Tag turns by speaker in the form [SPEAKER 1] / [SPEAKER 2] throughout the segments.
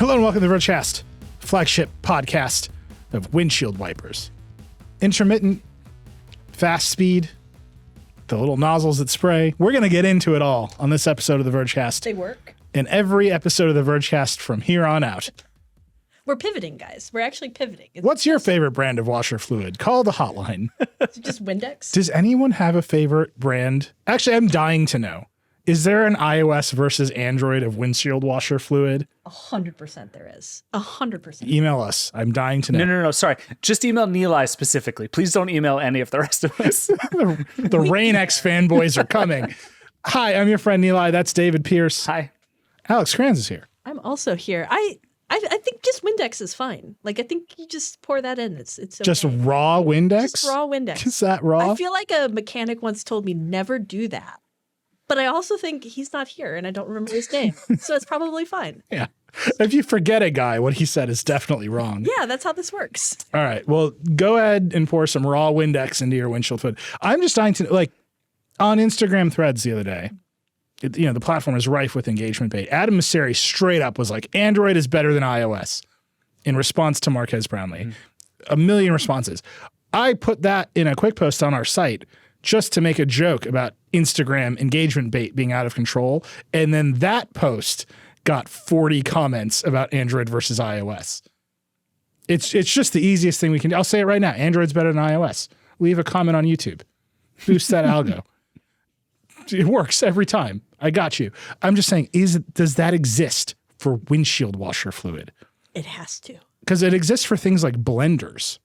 [SPEAKER 1] Hello and welcome to the Vergecast, flagship podcast of windshield wipers. Intermittent, fast speed, the little nozzles that spray. We're going to get into it all on this episode of the Vergecast.
[SPEAKER 2] They work.
[SPEAKER 1] In every episode of the Vergecast from here on out.
[SPEAKER 2] We're pivoting, guys. We're actually pivoting.
[SPEAKER 1] What's your favorite brand of washer fluid? Call the hotline.
[SPEAKER 2] Is it just Windex?
[SPEAKER 1] Does anyone have a favorite brand? Actually, I'm dying to know. Is there an iOS versus Android of windshield washer fluid?
[SPEAKER 2] 100% there is. 100%.
[SPEAKER 1] Email us. I'm dying to know.
[SPEAKER 3] No. Sorry. Just email Nilay specifically. Please don't email any of the rest of us.
[SPEAKER 1] The Rain-X fanboys are coming. Hi, I'm your friend Nilay. That's David Pierce.
[SPEAKER 3] Hi.
[SPEAKER 1] Alex Cranz is here.
[SPEAKER 2] I'm also here. I think just Windex is fine. Like, I think you just pour that in. It's okay.
[SPEAKER 1] Just raw Windex?
[SPEAKER 2] Just raw Windex.
[SPEAKER 1] Is that raw?
[SPEAKER 2] I feel like a mechanic once told me never do that. But I also think he's not here and I don't remember his name. So it's probably fine.
[SPEAKER 1] Yeah. If you forget a guy, what he said is definitely wrong.
[SPEAKER 2] Yeah, that's how this works.
[SPEAKER 1] All right. Well, go ahead and pour some raw Windex into your windshield fluid. I'm just dying to, like, on Instagram threads the other day, the platform is rife with engagement bait. Adam Mosseri straight up was like, Android is better than iOS in response to Marquez Brownlee. A million responses. I put that in a quick post on our site just to make a joke about Instagram engagement bait being out of control. And then that post got 40 comments about Android versus iOS. It's just the easiest thing we can do. I'll say it right now. Android's better than iOS. Leave a comment on YouTube. Boost that algo. It works every time. I got you. I'm just saying, does that exist for windshield washer fluid?
[SPEAKER 2] It has to.
[SPEAKER 1] Because it exists for things like blenders.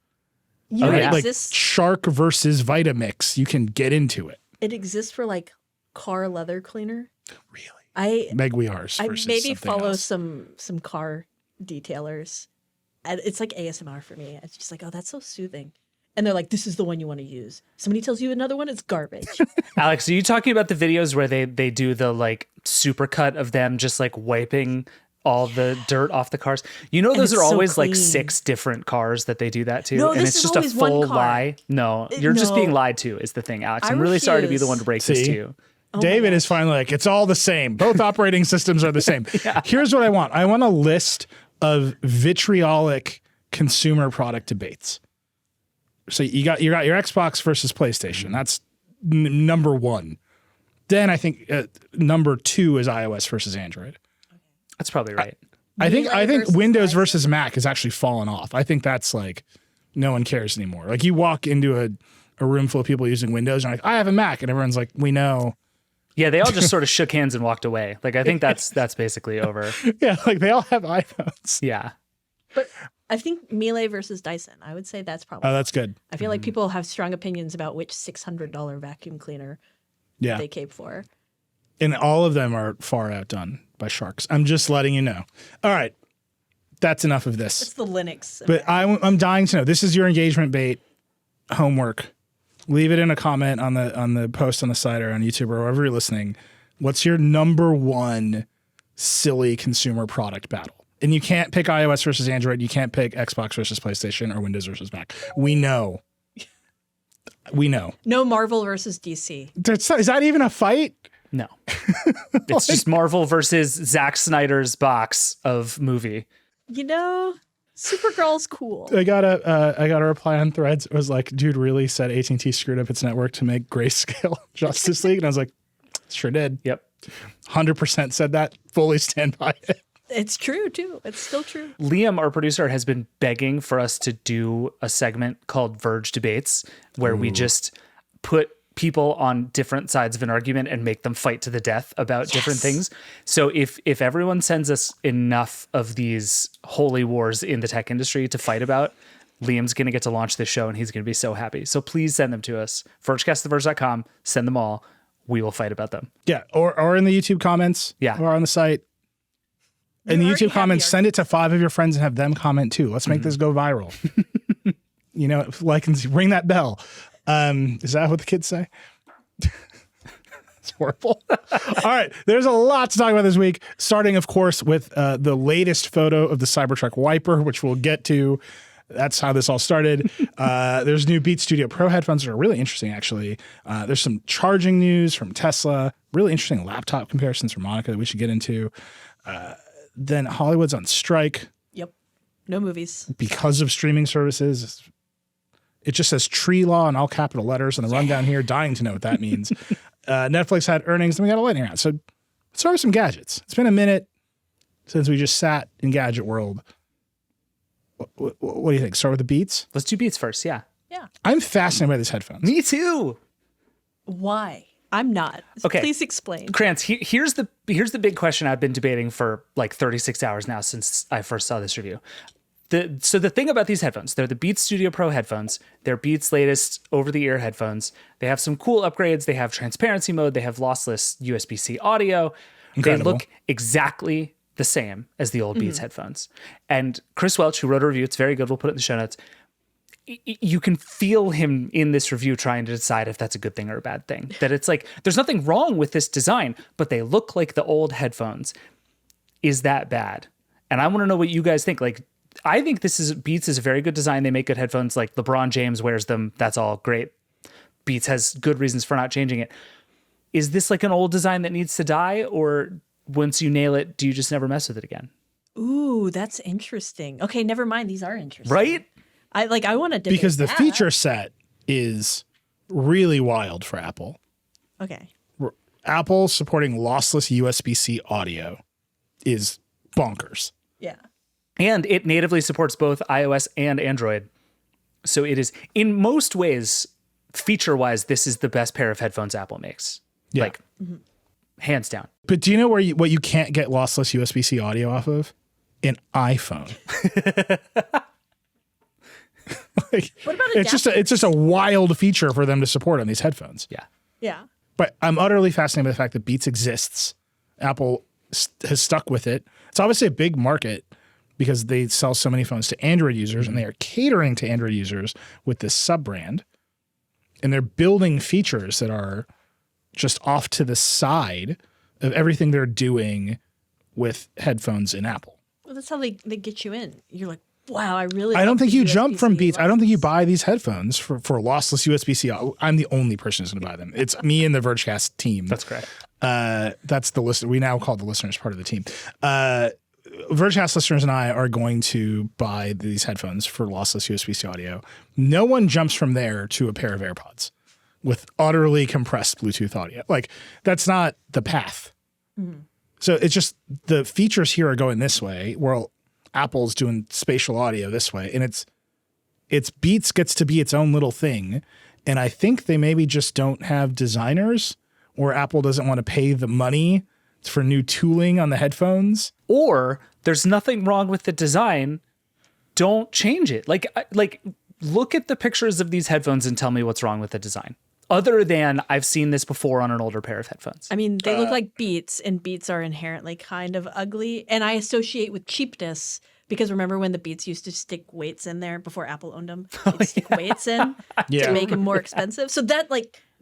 [SPEAKER 1] Like Shark versus Vitamix. You can get into it.
[SPEAKER 2] It exists for like car leather cleaner.
[SPEAKER 1] Really? Meguiar's
[SPEAKER 2] I
[SPEAKER 1] versus
[SPEAKER 2] maybe
[SPEAKER 1] something
[SPEAKER 2] follow
[SPEAKER 1] else.
[SPEAKER 2] some car detailers. And it's like ASMR for me. It's just like, oh, that's so soothing. And they're like, this is the one you want to use. Somebody tells you another one, it's garbage.
[SPEAKER 3] Alex, are you talking about the videos where they do the like supercut of them just like wiping all the dirt off the cars? You know, those are always like 6 different cars that they do that to.
[SPEAKER 2] No,
[SPEAKER 3] and
[SPEAKER 2] this
[SPEAKER 3] it's
[SPEAKER 2] is
[SPEAKER 3] just a
[SPEAKER 2] always one
[SPEAKER 3] full
[SPEAKER 2] car.
[SPEAKER 3] lie. No, you're just
[SPEAKER 2] No.
[SPEAKER 3] being lied to is the thing, Alex.
[SPEAKER 2] I
[SPEAKER 3] I'm really sorry to be
[SPEAKER 2] refuse.
[SPEAKER 3] the one to break this to you.
[SPEAKER 2] Oh
[SPEAKER 1] David
[SPEAKER 2] my
[SPEAKER 1] is finally like, it's all the same. Both operating systems are the same.
[SPEAKER 3] Yeah.
[SPEAKER 1] Here's what I want. I want a list of vitriolic consumer product debates. So you got your Xbox versus PlayStation. That's number one. Then I think number 2 is iOS versus Android.
[SPEAKER 3] That's probably right.
[SPEAKER 1] I think
[SPEAKER 2] versus
[SPEAKER 1] Windows
[SPEAKER 2] iPhone.
[SPEAKER 1] versus Mac has actually fallen off. I think that's like no one cares anymore. Like you walk into a room full of people using Windows and like, I have a Mac, and everyone's like, we know.
[SPEAKER 3] Yeah, they all just sort of shook hands and walked away. Like I think that's basically over.
[SPEAKER 1] Yeah, like they all have iPhones.
[SPEAKER 3] Yeah.
[SPEAKER 2] But I think Nilay versus Dyson. I would say that's probably.
[SPEAKER 1] Oh, that's good.
[SPEAKER 2] I feel like people have strong opinions about which $600 vacuum cleaner
[SPEAKER 1] Yeah.
[SPEAKER 2] they cape for.
[SPEAKER 1] And all of them are far outdone by sharks. I'm just letting you know. All right. That's enough of
[SPEAKER 2] It's
[SPEAKER 1] this.
[SPEAKER 2] the Linux.
[SPEAKER 1] But I'm dying to know. This is your engagement bait homework. Leave it in a comment on the post on the site or on YouTube or wherever you're listening. What's your number one silly consumer product battle? And you can't pick iOS versus Android. You can't pick Xbox versus PlayStation or Windows versus Mac. We know. We know.
[SPEAKER 2] No Marvel versus DC.
[SPEAKER 1] Is that even a fight?
[SPEAKER 3] No. It's just Marvel versus Zack Snyder's box of movie.
[SPEAKER 2] You know, Supergirl's cool.
[SPEAKER 1] I got a reply on Threads. It was like, dude really said AT&T screwed up its network to make grayscale Justice League. And I was like, sure did.
[SPEAKER 3] Yep.
[SPEAKER 1] 100% said that. Fully stand by it.
[SPEAKER 2] It's true, too. It's still true.
[SPEAKER 3] Liam, our producer, has been begging for us to do a segment called Verge Debates, where we just put people on different sides of an argument and make them fight to the death about different things. So if everyone sends us enough of these holy wars in the tech industry to fight about, Liam's going to get to launch this show and he's going to be so happy. So please send them to us. Vergecast@theverge.com. Send them all. We will fight about them.
[SPEAKER 1] Yeah. Or in the YouTube comments.
[SPEAKER 3] Yeah.
[SPEAKER 1] Or on the site. In the YouTube comments, send it to 5 of your friends and have them comment too. Let's make this go viral. Like and ring that bell. Is that what the kids say? It's horrible. All right. There's a lot to talk about this week, starting, of course, with the latest photo of the Cybertruck Wiper, which we'll get to. That's how this all started. There's new Beat Studio Pro headphones that are really interesting, actually. There's some charging news from Tesla, really interesting laptop comparisons from Monica that we should get into. then Hollywood's on strike
[SPEAKER 2] Yep. No movies.
[SPEAKER 1] because of streaming services. It just says tree law in all capital letters on the rundown here. Dying to know what that means. Netflix had earnings, then we got a lightning round. So let's start with some gadgets. It's been a minute since we just sat in gadget world. What do you think? Start with the Beats?
[SPEAKER 3] Let's do Beats first. Yeah.
[SPEAKER 2] Yeah.
[SPEAKER 1] I'm fascinated by these headphones.
[SPEAKER 3] Me too.
[SPEAKER 2] Why? I'm not.
[SPEAKER 3] Okay.
[SPEAKER 2] Please explain.
[SPEAKER 3] Cranz, here's the big question I've been debating for like 36 hours now since I first saw this review. So the thing about these headphones, they're the Beats Studio Pro headphones. They're Beats' latest over-the-ear headphones. They have some cool upgrades. They have transparency mode. They have lossless USB-C audio.
[SPEAKER 1] Incredible.
[SPEAKER 3] They look exactly the same as the old Beats headphones. And Chris Welch, who wrote a review, it's very good. We'll put it in the show notes. You can feel him in this review trying to decide if that's a good thing or a bad thing. That it's like, there's nothing wrong with this design, but they look like the old headphones. Is that bad? And I want to know what you guys think. Like, I think Beats is a very good design. They make good headphones. Like LeBron James wears them. That's all great. Beats has good reasons for not changing it. Is this like an old design that needs to die? Or once you nail it, do you just never mess with it again?
[SPEAKER 2] Ooh, that's interesting. Okay, never mind. These are interesting.
[SPEAKER 3] Right?
[SPEAKER 2] I want to debate
[SPEAKER 1] Because the
[SPEAKER 2] that.
[SPEAKER 1] feature set is really wild for Apple.
[SPEAKER 2] Okay.
[SPEAKER 1] Apple supporting lossless USB-C audio is bonkers.
[SPEAKER 2] Yeah.
[SPEAKER 3] And it natively supports both iOS and Android. So it is, in most ways, feature-wise, this is the best pair of headphones Apple makes.
[SPEAKER 1] Yeah.
[SPEAKER 3] Like, hands down.
[SPEAKER 1] But do you know what you can't get lossless USB-C audio off of? An iPhone. Like,
[SPEAKER 2] What about
[SPEAKER 1] it's just a wild feature for them to support on these headphones.
[SPEAKER 3] Yeah.
[SPEAKER 2] Yeah.
[SPEAKER 1] But I'm utterly fascinated by the fact that Beats exists. Apple has stuck with it. It's obviously a big market because they sell so many phones to Android users, and they are catering to Android users with this sub-brand. And they're building features that are just off to the side of everything they're doing with headphones in Apple.
[SPEAKER 2] Well, that's how they get you in. You're like, wow, I really.
[SPEAKER 1] I don't
[SPEAKER 2] love
[SPEAKER 1] think
[SPEAKER 2] the
[SPEAKER 1] you jump from
[SPEAKER 2] USB-C
[SPEAKER 1] Beats. I don't think you
[SPEAKER 2] lossless.
[SPEAKER 1] buy these headphones for lossless USB-C. I'm the only person who's going to buy them. It's me and the Vergecast team.
[SPEAKER 3] That's correct.
[SPEAKER 1] That's the listener. We now call the listeners part of the team. Vergecast listeners and I are going to buy these headphones for lossless USB-C audio. No one jumps from there to a pair of AirPods with utterly compressed Bluetooth audio. Like, that's not the path.
[SPEAKER 2] Mm-hmm.
[SPEAKER 1] So it's just the features here are going this way, where Apple's doing spatial audio this way, and it's Beats gets to be its own little thing. And I think they maybe just don't have designers, or Apple doesn't want to pay the money for new tooling on the headphones.
[SPEAKER 3] Or there's nothing wrong with the design. Don't change it. Like look at the pictures of these headphones and tell me what's wrong with the design. Other than I've seen this before on an older pair of headphones.
[SPEAKER 2] I mean, they look like Beats, and Beats are inherently kind of ugly. And I associate with cheapness because remember when the Beats used to stick weights in there before Apple owned them? They'd stick weights in
[SPEAKER 1] Yeah.
[SPEAKER 2] to make them more expensive. So that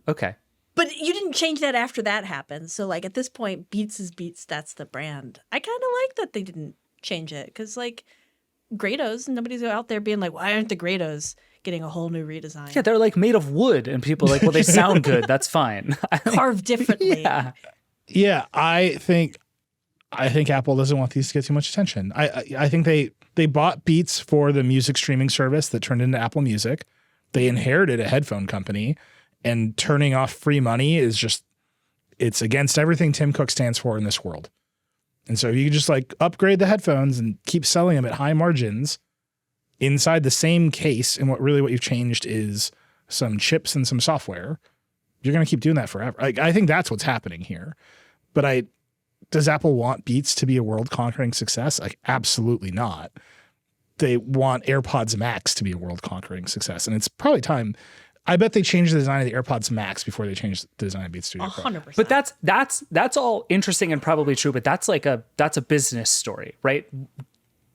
[SPEAKER 3] Okay.
[SPEAKER 2] but you didn't change that after that happened. So like at this point, Beats is Beats. That's the brand. I kind of like that they didn't change it because like Grados, nobody's out there being like, why aren't the Grados getting a whole new redesign?
[SPEAKER 3] Yeah, they're like made of wood, and people are like, well, they sound good. That's fine.
[SPEAKER 2] Carved differently.
[SPEAKER 3] Yeah.
[SPEAKER 1] Yeah, I think Apple doesn't want these to get too much attention. I think they bought Beats for the music streaming service that turned into Apple Music. They inherited a headphone company, and turning off free money is just, it's against everything Tim Cook stands for in this world. And so you just like upgrade the headphones and keep selling them at high margins inside the same case. And what you've changed is some chips and some software. You're going to keep doing that forever. I think that's what's happening here. But does Apple want Beats to be a world-conquering success? Like, absolutely not. They want AirPods Max to be a world-conquering success. And it's probably time. I bet they changed the design of the AirPods Max before they changed the design of Beats Studio Pro.
[SPEAKER 2] 100%.
[SPEAKER 3] But that's all interesting and probably true, but that's a business story, right?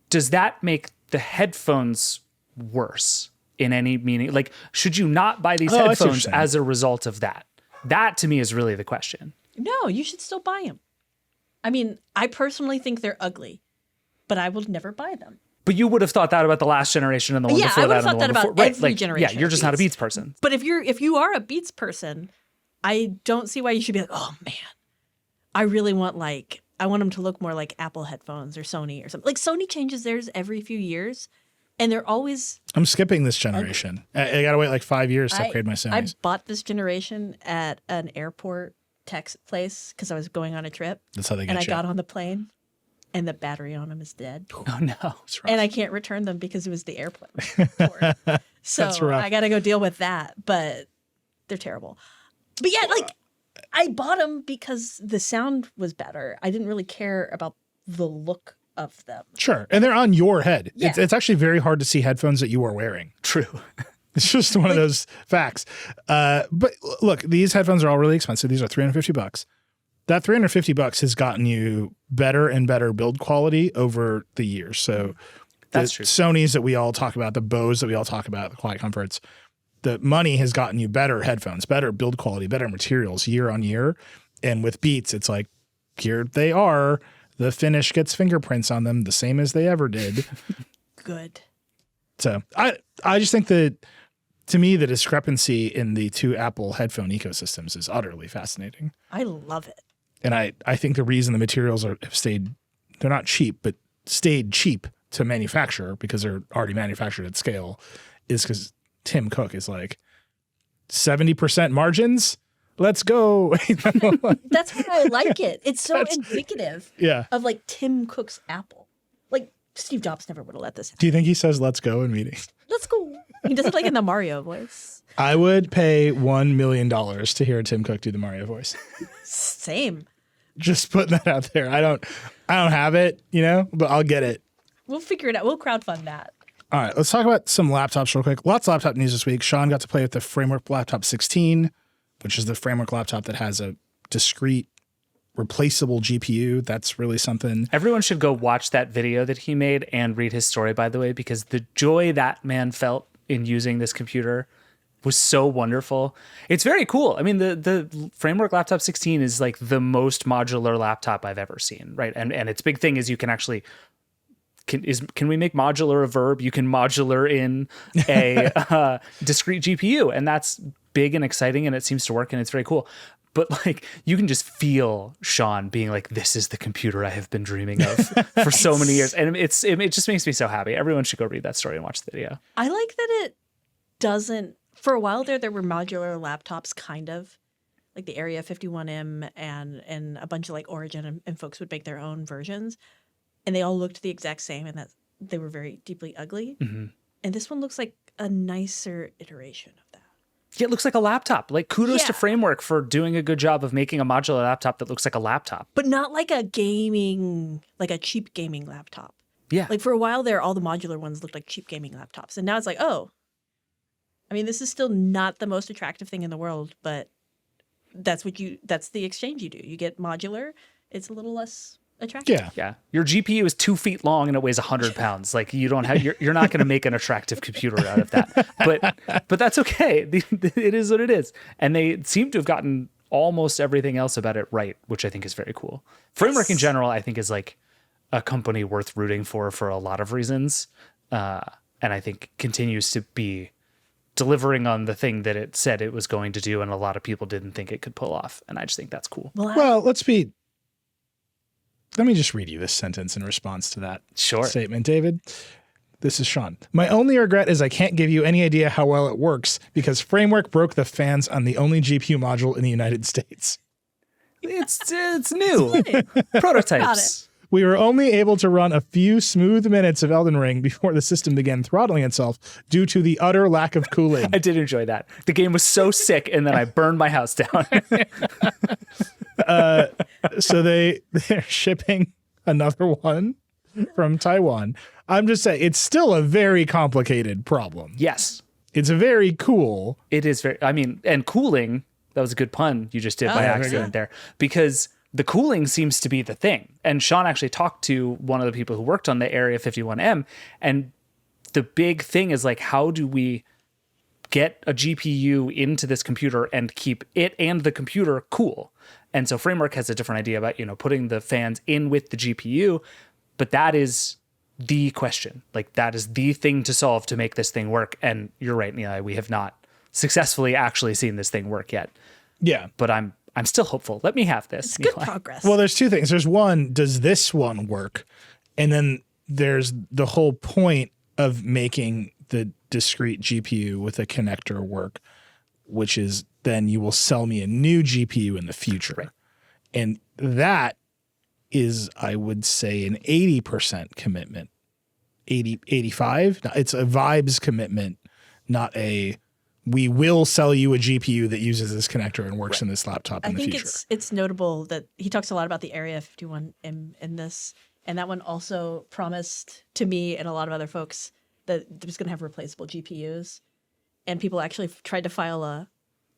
[SPEAKER 3] Does that make the headphones worse in any meaning? Like, should you not buy these
[SPEAKER 1] that's
[SPEAKER 3] headphones
[SPEAKER 1] interesting.
[SPEAKER 3] as a result of that? That to me is really the question.
[SPEAKER 2] No, you should still buy them. I mean, I personally think they're ugly, but I will never buy them.
[SPEAKER 3] But you would have thought that about the last generation and the one
[SPEAKER 2] Yeah,
[SPEAKER 3] before
[SPEAKER 2] I would
[SPEAKER 3] that
[SPEAKER 2] have
[SPEAKER 3] and
[SPEAKER 2] thought
[SPEAKER 3] the one
[SPEAKER 2] that
[SPEAKER 3] before.
[SPEAKER 2] about
[SPEAKER 3] Right,
[SPEAKER 2] every
[SPEAKER 3] like,
[SPEAKER 2] generation
[SPEAKER 3] yeah, you're
[SPEAKER 2] of
[SPEAKER 3] just not a
[SPEAKER 2] Beats.
[SPEAKER 3] Beats person.
[SPEAKER 2] But if you are a Beats person, I don't see why you should be like, oh man, I really want like I want them to look more like Apple headphones or Sony or something. Like Sony changes theirs every few years, and they're always.
[SPEAKER 1] I'm skipping this generation. I gotta wait like 5 years to upgrade my
[SPEAKER 2] I
[SPEAKER 1] Sonys.
[SPEAKER 2] bought this generation at an airport tech place because I was going on a trip.
[SPEAKER 1] That's how they get
[SPEAKER 2] And I
[SPEAKER 1] you.
[SPEAKER 2] got on the plane, and the battery on them is dead.
[SPEAKER 3] Oh no.
[SPEAKER 1] That's rough.
[SPEAKER 2] And I can't return them because it was the airplane. So
[SPEAKER 1] That's rough.
[SPEAKER 2] I got to go deal with that. But they're terrible. But yeah, like I bought them because the sound was better. I didn't really care about the look of them.
[SPEAKER 1] Sure. And they're on your head.
[SPEAKER 2] Yeah.
[SPEAKER 1] It's actually very hard to see headphones that you are wearing.
[SPEAKER 3] True.
[SPEAKER 1] It's just one of those facts. But look, these headphones are all really expensive. These are $350. That $350 has gotten you better and better build quality over the years. So
[SPEAKER 3] That's
[SPEAKER 1] the
[SPEAKER 3] true.
[SPEAKER 1] Sonys that we all talk about, the Bose that we all talk about, the Quiet Comforts, the money has gotten you better headphones, better build quality, better materials year on year. And with Beats, it's like, here they are. The finish gets fingerprints on them, the same as they ever did.
[SPEAKER 2] Good.
[SPEAKER 1] So I just think that, to me, the discrepancy in the two Apple headphone ecosystems is utterly fascinating.
[SPEAKER 2] I love it.
[SPEAKER 1] And I think the reason the materials have stayed, they're not cheap, but stayed cheap to manufacture because they're already manufactured at scale, is because Tim Cook is like, 70% margins? Let's go.
[SPEAKER 2] That's why I like it. It's so indicative
[SPEAKER 1] Yeah.
[SPEAKER 2] of like Tim Cook's Apple. Like Steve Jobs never would have let this happen.
[SPEAKER 1] Do you think he says let's go in meetings?
[SPEAKER 2] Let's go. He does it like in the Mario voice.
[SPEAKER 1] I would pay $1 million to hear Tim Cook do the Mario voice.
[SPEAKER 2] Same.
[SPEAKER 1] Just putting that out there. I don't have it, but I'll get it.
[SPEAKER 2] We'll figure it out. We'll crowdfund that.
[SPEAKER 1] All right, let's talk about some laptops real quick. Lots of laptop news this week. Sean got to play with the Framework Laptop 16, which is the Framework laptop that has a discrete, replaceable GPU. That's really something.
[SPEAKER 3] Everyone should go watch that video that he made and read his story, by the way, because the joy that man felt in using this computer was so wonderful. It's very cool. I mean, the Framework Laptop 16 is like the most modular laptop I've ever seen, right? And its big thing is you can actually... Can we make modular a verb? You can modular in a discrete GPU, and that's big and exciting, and it seems to work, and it's very cool. But like, you can just feel Sean being like, "This is the computer I have been dreaming of for so many years," and it just makes me so happy. Everyone should go read that story and watch the video.
[SPEAKER 2] I like that it doesn't. For a while there were modular laptops, kind of like the Area 51M and a bunch of like Origin and folks would make their own versions. And they all looked the exact same, and that they were very deeply ugly. Mm-hmm. And this one looks like a nicer iteration of that.
[SPEAKER 3] Yeah, it looks like a laptop. Like, kudos to
[SPEAKER 2] Yeah.
[SPEAKER 3] Framework for doing a good job of making a modular laptop that looks like a laptop.
[SPEAKER 2] But not like a cheap gaming laptop.
[SPEAKER 3] Yeah.
[SPEAKER 2] Like for a while there, all the modular ones looked like cheap gaming laptops. And now it's like, oh, I mean, this is still not the most attractive thing in the world, but that's the exchange you do. You get modular. It's a little less attractive.
[SPEAKER 3] Yeah. Your GPU is 2 feet long and it weighs 100 pounds. Like, you don't have, you're not going to make an attractive computer out of that. But that's okay. It is what it is. And they seem to have gotten almost everything else about it right, which I think is very cool. Framework in general, I think, is like a company worth rooting for a lot of reasons. And I think continues to be delivering on the thing that it said it was going to do, and a lot of people didn't think it could pull off. And I just think that's cool.
[SPEAKER 1] Well, let me just read you this sentence in response to that statement, David. This is Sean. My only regret is I can't give you any idea how well it works because Framework broke the fans on the only GPU module in the United States.
[SPEAKER 3] It's new. Prototypes.
[SPEAKER 1] We were only able to run a few smooth minutes of Elden Ring before the system began throttling itself due to the utter lack of cooling.
[SPEAKER 3] I did enjoy that. The game was so sick, and then I burned my house down.
[SPEAKER 1] So they're shipping another one from Taiwan. I'm just saying, it's still a very complicated problem.
[SPEAKER 3] Yes.
[SPEAKER 1] It's very cool.
[SPEAKER 3] It is very, and cooling, that was a good pun you just did by accident there, because the cooling seems to be the thing. And Sean actually talked to one of the people who worked on the Area 51M, and the big thing is like, how do we get a GPU into this computer and keep it and the computer cool? And so Framework has a different idea about, putting the fans in with the GPU, but that is the question. Like, that is the thing to solve to make this thing work. And you're right, Nilay, we have not successfully actually seen this thing work yet.
[SPEAKER 1] Yeah.
[SPEAKER 3] But I'm I'm still hopeful. Let me have this.
[SPEAKER 2] It's good
[SPEAKER 3] Nilay.
[SPEAKER 2] progress.
[SPEAKER 1] Well, there's two things. There's one, does this one work? And then there's the whole point of making the discrete GPU with a connector work, which is then you will sell me a new GPU in the future.
[SPEAKER 3] Right.
[SPEAKER 1] And that is, I would say, an 80% commitment. 80, 85? It's a vibes commitment, not a we will sell you a GPU that uses this connector and works in this laptop in the future.
[SPEAKER 2] I think it's notable that he talks a lot about the Area 51 in this, and that one also promised to me and a lot of other folks that it was going to have replaceable GPUs, and people actually tried to file a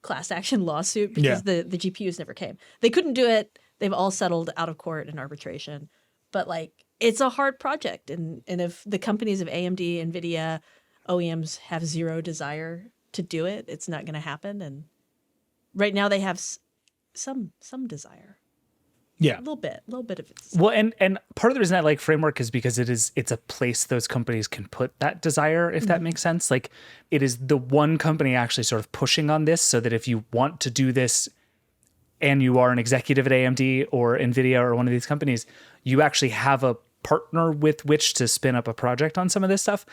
[SPEAKER 2] class action lawsuit because the GPUs never came. They couldn't do it. They've all settled out of court in arbitration, but like it's a hard project, and if the companies of AMD, NVIDIA, OEMs have zero desire to do it, it's not going to happen. And right now they have some desire.
[SPEAKER 1] Yeah.
[SPEAKER 2] A little bit of it.
[SPEAKER 3] Well, and part of the reason I like Framework is because it's a place those companies can put that desire, if that makes sense. Like it is the one company actually sort of pushing on this so that if you want to do this and you are an executive at AMD or NVIDIA or one of these companies, you actually have a partner with which to spin up a project on some of this stuff.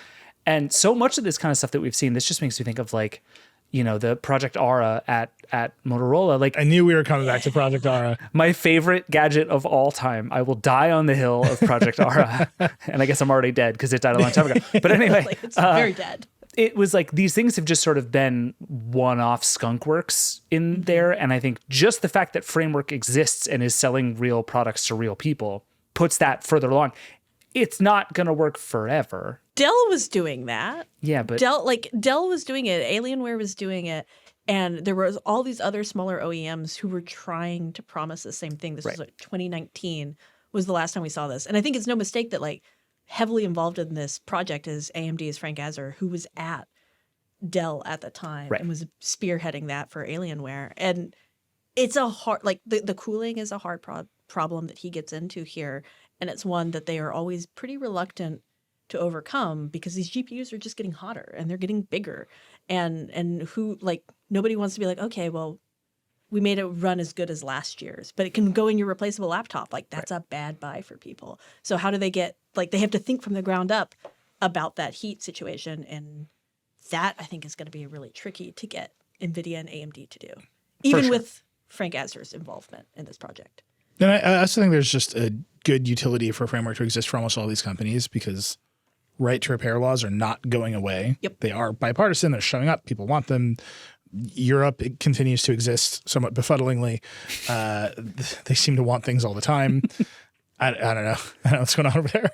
[SPEAKER 3] And so much of this kind of stuff that we've seen, this just makes me think of like, you know, the Project Aura at Motorola. Like
[SPEAKER 1] I knew we were coming back to Project Aura.
[SPEAKER 3] My favorite gadget of all time. I will die on the hill of Project Aura. And I guess I'm already dead because it died a long time ago. But anyway,
[SPEAKER 2] like, it's very dead.
[SPEAKER 3] It was like these things have just sort of been one-off skunkworks in there. And I think just the fact that Framework exists and is selling real products to real people puts that further along. It's not going to work forever.
[SPEAKER 2] Dell was doing that.
[SPEAKER 3] Yeah, but
[SPEAKER 2] Dell was doing it. Alienware was doing it. And there was all these other smaller OEMs who were trying to promise the same thing. This was like 2019 was the last time we saw this. And I think it's no mistake that like heavily involved in this project is AMD's Frank Azar, who was at Dell at the time and was spearheading that for Alienware. And it's a hard, like the cooling is a hard problem that he gets into here. And it's one that they are always pretty reluctant to overcome because these GPUs are just getting hotter and they're getting bigger. And who, like, nobody wants to be like, okay, well, we made it run as good as last year's, but it can go in your replaceable laptop. Like, that's a bad buy for people. So how do they get, like, they have to think from the ground up about that heat situation. And that, I think, is going to be really tricky to get NVIDIA and AMD to do, even with Frank Azar's involvement in this project.
[SPEAKER 1] And I also think there's just a good utility for Framework to exist for almost all these companies because right to repair laws are not going away.
[SPEAKER 2] Yep.
[SPEAKER 1] They are bipartisan. They're showing up. People want them. Europe, it continues to exist somewhat befuddlingly. They seem to want things all the time. I don't know. I don't know what's going on over there.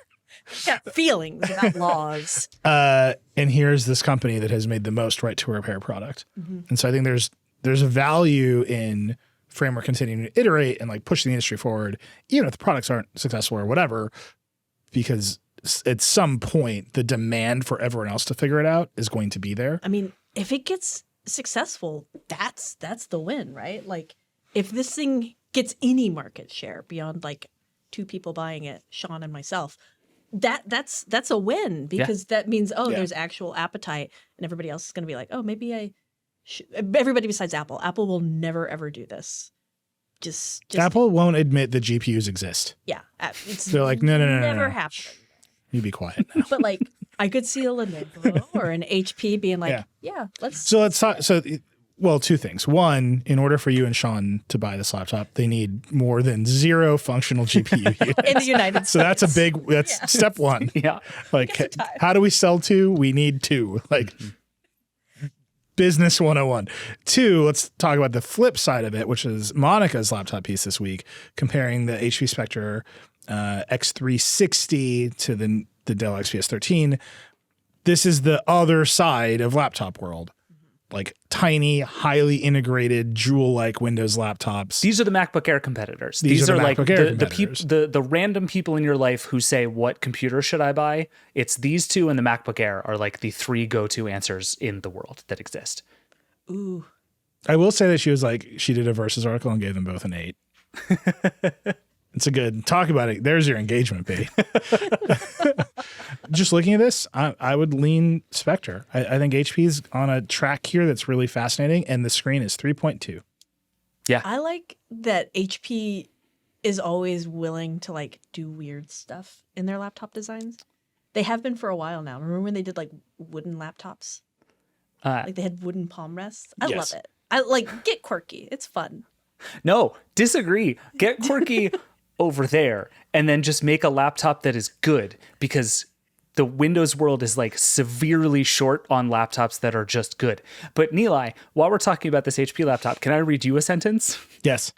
[SPEAKER 2] Yeah, feelings about laws.
[SPEAKER 1] And here's this company that has made the most right to repair product. And so I think there's a value in Framework continuing to iterate and like pushing the industry forward, even if the products aren't successful or whatever, because at some point the demand for everyone else to figure it out is going to be there.
[SPEAKER 2] I mean, if it gets successful, that's the win, right? Like if this thing gets any market share beyond like 2 people buying it, Sean and myself, that's a win because that means there's actual appetite and everybody else is going to be like, oh, maybe I should. Everybody besides Apple. Apple will never ever do this. Just
[SPEAKER 1] Apple won't admit that GPUs exist.
[SPEAKER 2] Yeah, it's
[SPEAKER 1] they're like no,
[SPEAKER 2] never happened.
[SPEAKER 1] You be quiet now.
[SPEAKER 2] But like I could see a Lenovo or an HP being like, let's.
[SPEAKER 1] So let's talk. So, well, 2 things. One, in order for you and Sean to buy this laptop, they need more than 0 functional GPU units
[SPEAKER 2] in the United States.
[SPEAKER 1] So that's step 1.
[SPEAKER 3] Yeah.
[SPEAKER 1] Like, how do we sell 2? We need 2. Like, business 101. 2, let's talk about the flip side of it, which is Monica's laptop piece this week, comparing the HP Spectre X360 to the Dell XPS 13. This is the other side of laptop world. Like tiny, highly integrated, Jewel-like Windows laptops.
[SPEAKER 3] These are the MacBook Air competitors.
[SPEAKER 1] These are
[SPEAKER 3] like
[SPEAKER 1] MacBook Air competitors.
[SPEAKER 3] the random people in your life who say, what computer should I buy? It's these 2 and the MacBook Air are like the 3 go-to answers in the world that exist.
[SPEAKER 2] Ooh.
[SPEAKER 1] I will say that she did a Versus article and gave them both an 8. It's a good talk about it. There's your engagement bait. Just looking at this, I would lean Spectre. I think HP's on a track here that's really fascinating, and the screen is 3.2.
[SPEAKER 3] Yeah.
[SPEAKER 2] I like that HP is always willing to like do weird stuff in their laptop designs. They have been for a while now. Remember when they did like wooden laptops? Like they had wooden palm rests. I
[SPEAKER 1] Yes.
[SPEAKER 2] love it. I like get quirky. It's fun.
[SPEAKER 3] No, disagree. Get quirky over there and then just make a laptop that is good, because the Windows world is like severely short on laptops that are just good. But Nilay, while we're talking about this HP laptop, can I read you a sentence?
[SPEAKER 1] Yes.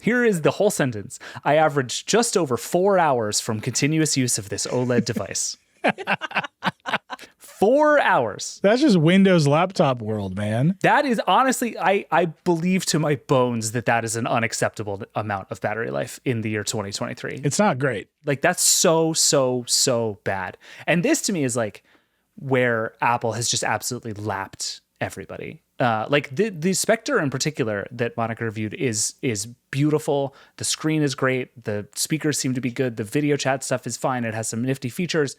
[SPEAKER 3] Here is the whole sentence. I averaged just over 4 hours from continuous use of this OLED device. 4 hours.
[SPEAKER 1] That's just Windows laptop world, man.
[SPEAKER 3] That is honestly, I believe to my bones that is an unacceptable amount of battery life in the year 2023.
[SPEAKER 1] It's not great.
[SPEAKER 3] Like that's so bad. And this to me is like where Apple has just absolutely lapped everybody. Like the Spectre in particular that Monica reviewed is beautiful. The screen is great. The speakers seem to be good. The video chat stuff is fine. It has some nifty features.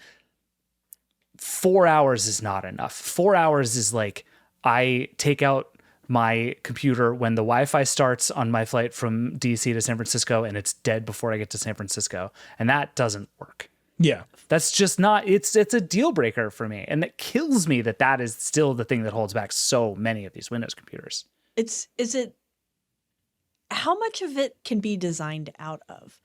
[SPEAKER 3] 4 hours is not enough. 4 hours is like I take out my computer when the Wi-Fi starts on my flight from DC to San Francisco and it's dead before I get to San Francisco. And that doesn't work.
[SPEAKER 1] Yeah.
[SPEAKER 3] That's just not, it's a deal breaker for me. And it kills me that is still the thing that holds back so many of these Windows computers.
[SPEAKER 2] Is it how much of it can be designed out of?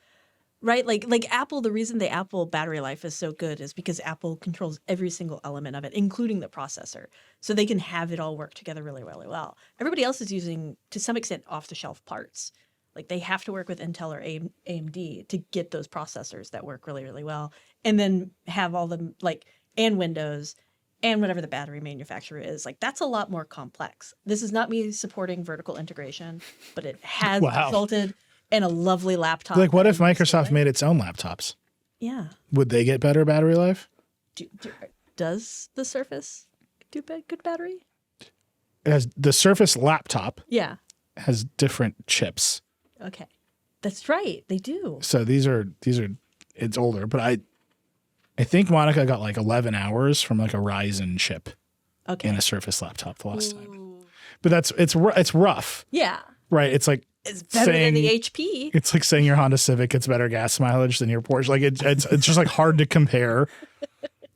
[SPEAKER 2] Right? Like Apple, the reason the Apple battery life is so good is because Apple controls every single element of it, including the processor. So they can have it all work together really, really well. Everybody else is using, to some extent, off-the-shelf parts. Like they have to work with Intel or AMD to get those processors that work really, really well. And then have all the like, and Windows and whatever the battery manufacturer is. Like that's a lot more complex. This is not me supporting vertical integration, but it has resulted in a lovely laptop.
[SPEAKER 1] Like, what if Microsoft made its own laptops?
[SPEAKER 2] Yeah.
[SPEAKER 1] Would they get better battery life?
[SPEAKER 2] Does the Surface do good battery?
[SPEAKER 1] It has the Surface laptop
[SPEAKER 2] Yeah.
[SPEAKER 1] has different chips.
[SPEAKER 2] Okay. That's right. They do.
[SPEAKER 1] So these are it's older, but I think Monica got like 11 hours from like a Ryzen chip
[SPEAKER 2] Okay.
[SPEAKER 1] in a Surface laptop the last time. But it's rough,
[SPEAKER 2] Yeah.
[SPEAKER 1] right? It's like
[SPEAKER 2] It's better than the HP.
[SPEAKER 1] It's like saying your Honda Civic gets better gas mileage than your Porsche. Like it's just like hard to compare.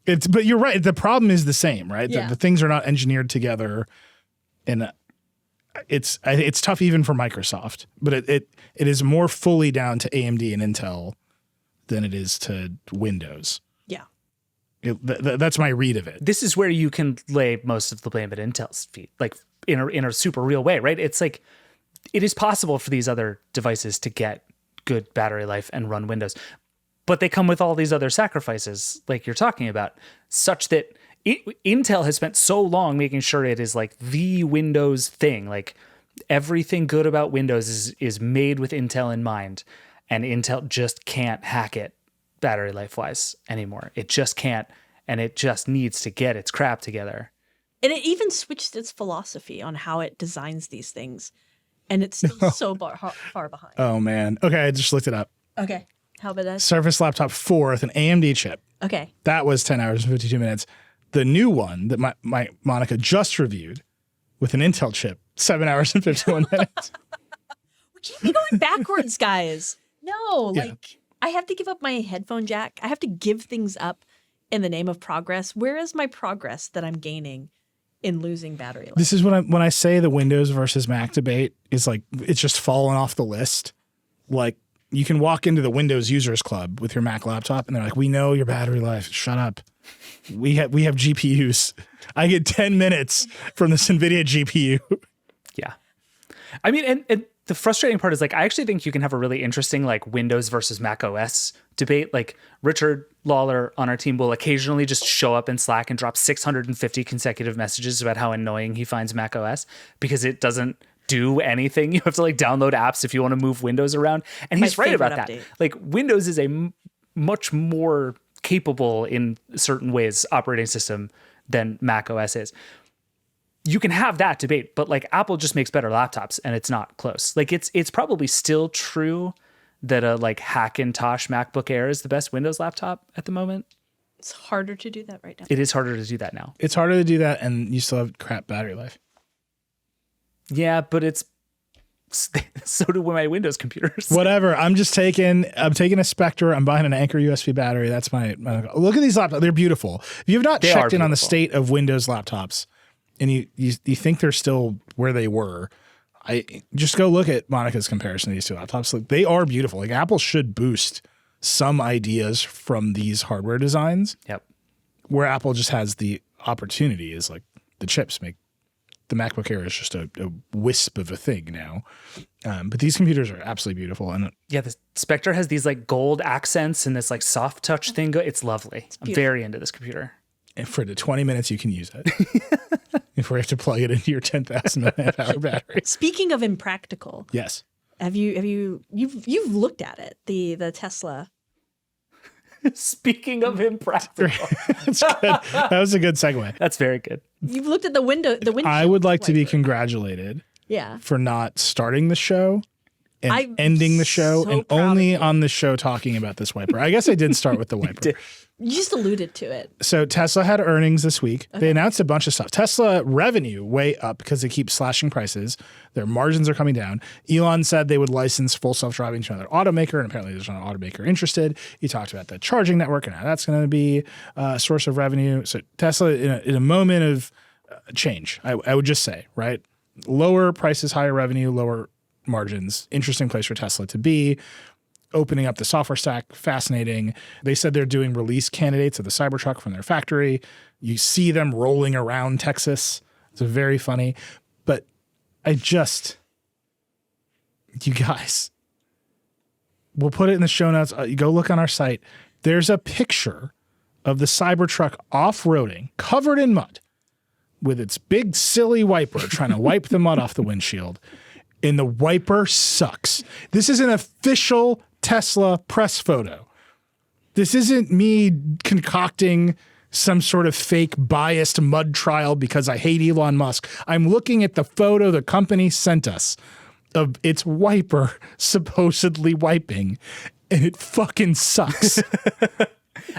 [SPEAKER 1] But you're right. The problem is the same, right?
[SPEAKER 2] Yeah.
[SPEAKER 1] The things are not engineered together, and it's tough even for Microsoft. But it is more fully down to AMD and Intel than it is to Windows.
[SPEAKER 2] Yeah.
[SPEAKER 1] That's my read of it.
[SPEAKER 3] This is where you can lay most of the blame at Intel's feet, like in a super real way, right? It's like it is possible for these other devices to get good battery life and run Windows, but they come with all these other sacrifices, like you're talking about, such that Intel has spent so long making sure it is like the Windows thing. Like everything good about Windows is made with Intel in mind, and Intel just can't hack it battery life wise anymore. It just can't, and it just needs to get its crap together.
[SPEAKER 2] And it even switched its philosophy on how it designs these things. And it's still so far behind.
[SPEAKER 1] Oh man. Okay, I just looked it up.
[SPEAKER 2] Okay. How about that?
[SPEAKER 1] Surface Laptop 4 with an AMD chip.
[SPEAKER 2] Okay.
[SPEAKER 1] That was 10 hours and 52 minutes. The new one that my Monica just reviewed with an Intel chip, 7 hours and 51 minutes.
[SPEAKER 2] We can't be going backwards, guys. No,
[SPEAKER 1] Yeah.
[SPEAKER 2] like I have to give up my headphone jack. I have to give things up in the name of progress. Where is my progress that I'm gaining in losing battery life?
[SPEAKER 1] This is when I say the Windows versus Mac debate is like it's just fallen off the list. Like you can walk into the Windows users club with your Mac laptop and they're like, "We know your battery life. Shut up. We have GPUs. I get 10 minutes from this NVIDIA GPU."
[SPEAKER 3] Yeah. I mean, and the frustrating part is like, I actually think you can have a really interesting like Windows versus Mac OS debate. Like Richard Lawler on our team will occasionally just show up in Slack and drop 650 consecutive messages about how annoying he finds Mac OS because it doesn't do anything. You have to like download apps if you want to move Windows around. And he's right about that. Like Windows is a much more capable in certain ways operating system than Mac OS is. You can have that debate, but like Apple just makes better laptops and it's not close. Like it's probably still true that a like Hackintosh MacBook Air is the best Windows laptop at the moment.
[SPEAKER 2] It's harder to do that right now.
[SPEAKER 3] It is harder to do that now.
[SPEAKER 1] It's harder to do that and you still have crap battery life.
[SPEAKER 3] Yeah, but it's So do my Windows computers.
[SPEAKER 1] Whatever. I'm taking a Spectre. I'm buying an Anker USB battery. That's my look at these laptops. They're beautiful. If you have not checked in on the state of Windows laptops and you think they're still where they were, I just go look at Monica's comparison of these two laptops. Like, they are beautiful. Like, Apple should boost some ideas from these hardware designs.
[SPEAKER 3] Yep.
[SPEAKER 1] Where Apple just has the opportunity is like the chips make the MacBook Air is just a wisp of a thing now. But these computers are absolutely beautiful. And
[SPEAKER 3] yeah, the Spectre has these like gold accents and this like soft touch thing. It's lovely. I'm very into this computer.
[SPEAKER 1] And for the 20 minutes you can use it. If we have to plug it into your 10,000 mAh battery.
[SPEAKER 2] Speaking of impractical.
[SPEAKER 1] Yes.
[SPEAKER 2] You've looked at it, the Tesla.
[SPEAKER 3] Speaking of impractical.
[SPEAKER 1] That's good. That was a good segue.
[SPEAKER 3] That's very good.
[SPEAKER 2] You've looked at the window.
[SPEAKER 1] I would like to be congratulated for not starting the show and ending the show and only on the show talking about this wiper. I guess I did start with the wiper.
[SPEAKER 2] You just alluded to it.
[SPEAKER 1] So Tesla had earnings this week. Okay. They announced a bunch of stuff. Tesla revenue way up because they keep slashing prices. Their margins are coming down. Elon said they would license full self-driving to another automaker, and apparently there's not an automaker interested. He talked about the charging network and how that's going to be a source of revenue. So Tesla, in a moment of change, I would just say, right? Lower prices, higher revenue, lower margins. Interesting place for Tesla to be. Opening up the software stack, fascinating. They said they're doing release candidates of the Cybertruck from their factory. You see them rolling around Texas. It's very funny. But you guys, we'll put it in the show notes. You go look on our site. There's a picture of the Cybertruck off-roading, covered in mud, with its big silly wiper trying to wipe the mud off the windshield. And the wiper sucks. This is an official Tesla press photo. This isn't me concocting some sort of fake biased mud trial because I hate Elon Musk. I'm looking at the photo the company sent us of its wiper supposedly wiping, and it fucking sucks.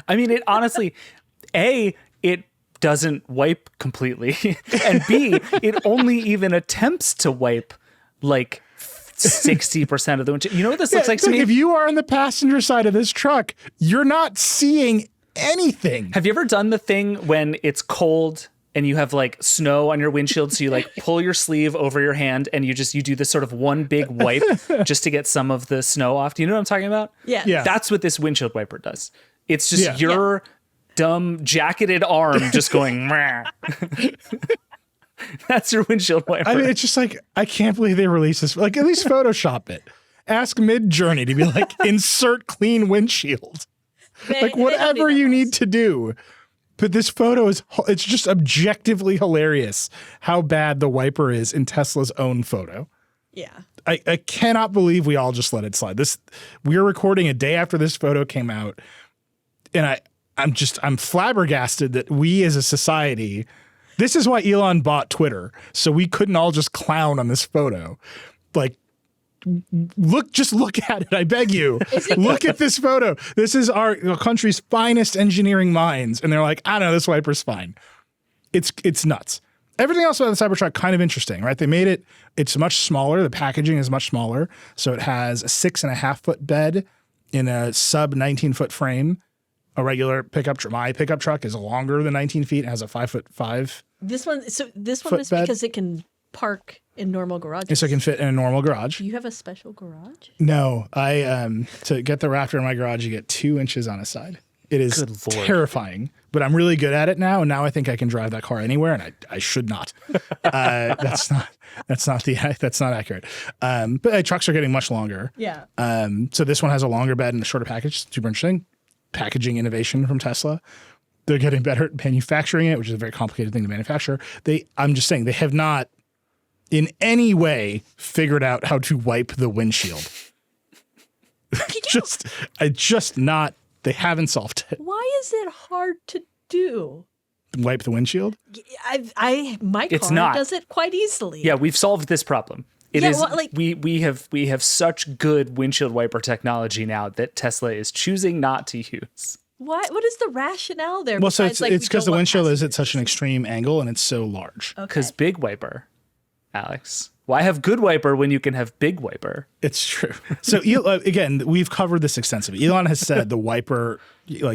[SPEAKER 3] I mean, it honestly, A, it doesn't wipe completely, and B, it only even attempts to wipe like 60% of the windshield. You know what this looks like to me?
[SPEAKER 1] If you are on the passenger side of this truck, you're not seeing anything.
[SPEAKER 3] Have you ever done the thing when it's cold and you have like snow on your windshield, so you like pull your sleeve over your hand and you do this sort of one big wipe just to get some of the snow off? Do you know what I'm talking about?
[SPEAKER 2] Yeah.
[SPEAKER 3] That's what this windshield wiper does. It's just your dumb jacketed arm just going That's your windshield wiper.
[SPEAKER 1] I mean, it's just like, I can't believe they released this. Like, at least Photoshop it. Ask Midjourney to be like, insert clean windshield. Like, whatever you need to do. But this photo it's just objectively hilarious how bad the wiper is in Tesla's own photo.
[SPEAKER 2] Yeah.
[SPEAKER 1] I cannot believe we all just let it slide. We're recording a day after this photo came out. And I'm flabbergasted that we as a society, this is why Elon bought Twitter. So we couldn't all just clown on this photo. Like, just look at it. I beg you. Look at this photo. This is our country's finest engineering minds. And they're like, I don't know, this wiper's fine. It's nuts. Everything else about the Cybertruck kind of interesting, right? They made it's much smaller. The packaging is much smaller. So it has a 6.5 foot bed in a sub 19 foot frame. A regular pickup truck. My pickup truck is longer than 19 feet and has a 5'5".
[SPEAKER 2] This one is because it can park in normal garages.
[SPEAKER 1] And so it can fit in a normal garage.
[SPEAKER 2] Do you have a special garage?
[SPEAKER 1] No, to get the Raptor in my garage, you get 2 inches on a side. It is terrifying, but I'm really good at it now. And now I think I can drive that car anywhere, and I should not. That's not accurate. But trucks are getting much longer.
[SPEAKER 2] Yeah.
[SPEAKER 1] So this one has a longer bed and a shorter package. Super interesting. Packaging innovation from Tesla. They're getting better at manufacturing it, which is a very complicated thing to manufacture. I'm just saying, they have not in any way figured out how to wipe the windshield. They haven't solved it.
[SPEAKER 2] Why is it hard to do?
[SPEAKER 1] Wipe the windshield?
[SPEAKER 2] My car does it quite easily.
[SPEAKER 3] Yeah, we've solved this problem. We have such good windshield wiper technology now that Tesla is choosing not to use.
[SPEAKER 2] What is the rationale there?
[SPEAKER 1] Well, so it's because the windshield is at such an extreme angle and it's so large.
[SPEAKER 3] Because big wiper. Alex? Why have good wiper when you can have big wiper?
[SPEAKER 1] It's true. So again, we've covered this extensively. Elon has said the wiper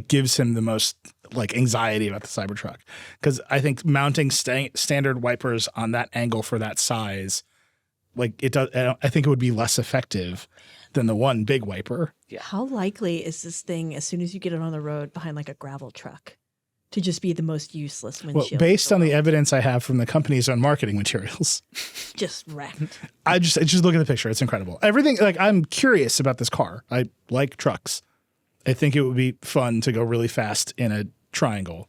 [SPEAKER 1] gives him the most anxiety about the Cybertruck, because I think mounting standard wipers on that angle for that size, it does. I think it would be less effective than the one big wiper.
[SPEAKER 2] Yeah. How likely is this thing, as soon as you get it on the road behind a gravel truck, to just be the most useless windshield?
[SPEAKER 1] Well, based on the evidence I have from the company's own marketing materials,
[SPEAKER 2] just wrecked.
[SPEAKER 1] I just look at the picture. It's incredible. Everything, I'm curious about this car. I like trucks. I think it would be fun to go really fast in a triangle.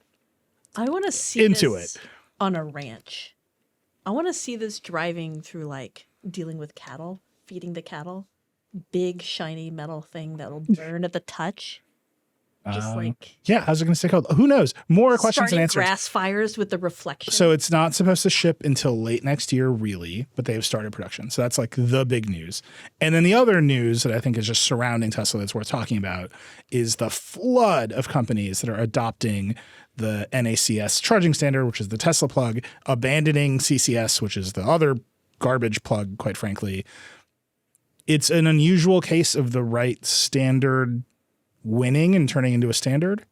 [SPEAKER 2] I want to see
[SPEAKER 1] into
[SPEAKER 2] this on a ranch. I want to see this driving through dealing with cattle, feeding the cattle. Big shiny metal thing that'll burn at the touch. Just
[SPEAKER 1] how's it going to stay cold? Who knows? More questions than answers.
[SPEAKER 2] Grass fires with the reflection.
[SPEAKER 1] So it's not supposed to ship until late next year, really, but they have started production. So that's the big news. And then the other news that I think is just surrounding Tesla that's worth talking about is the flood of companies that are adopting the NACS charging standard, which is the Tesla plug, abandoning CCS, which is the other garbage plug, quite frankly. It's an unusual case of the right standard winning and turning into a standard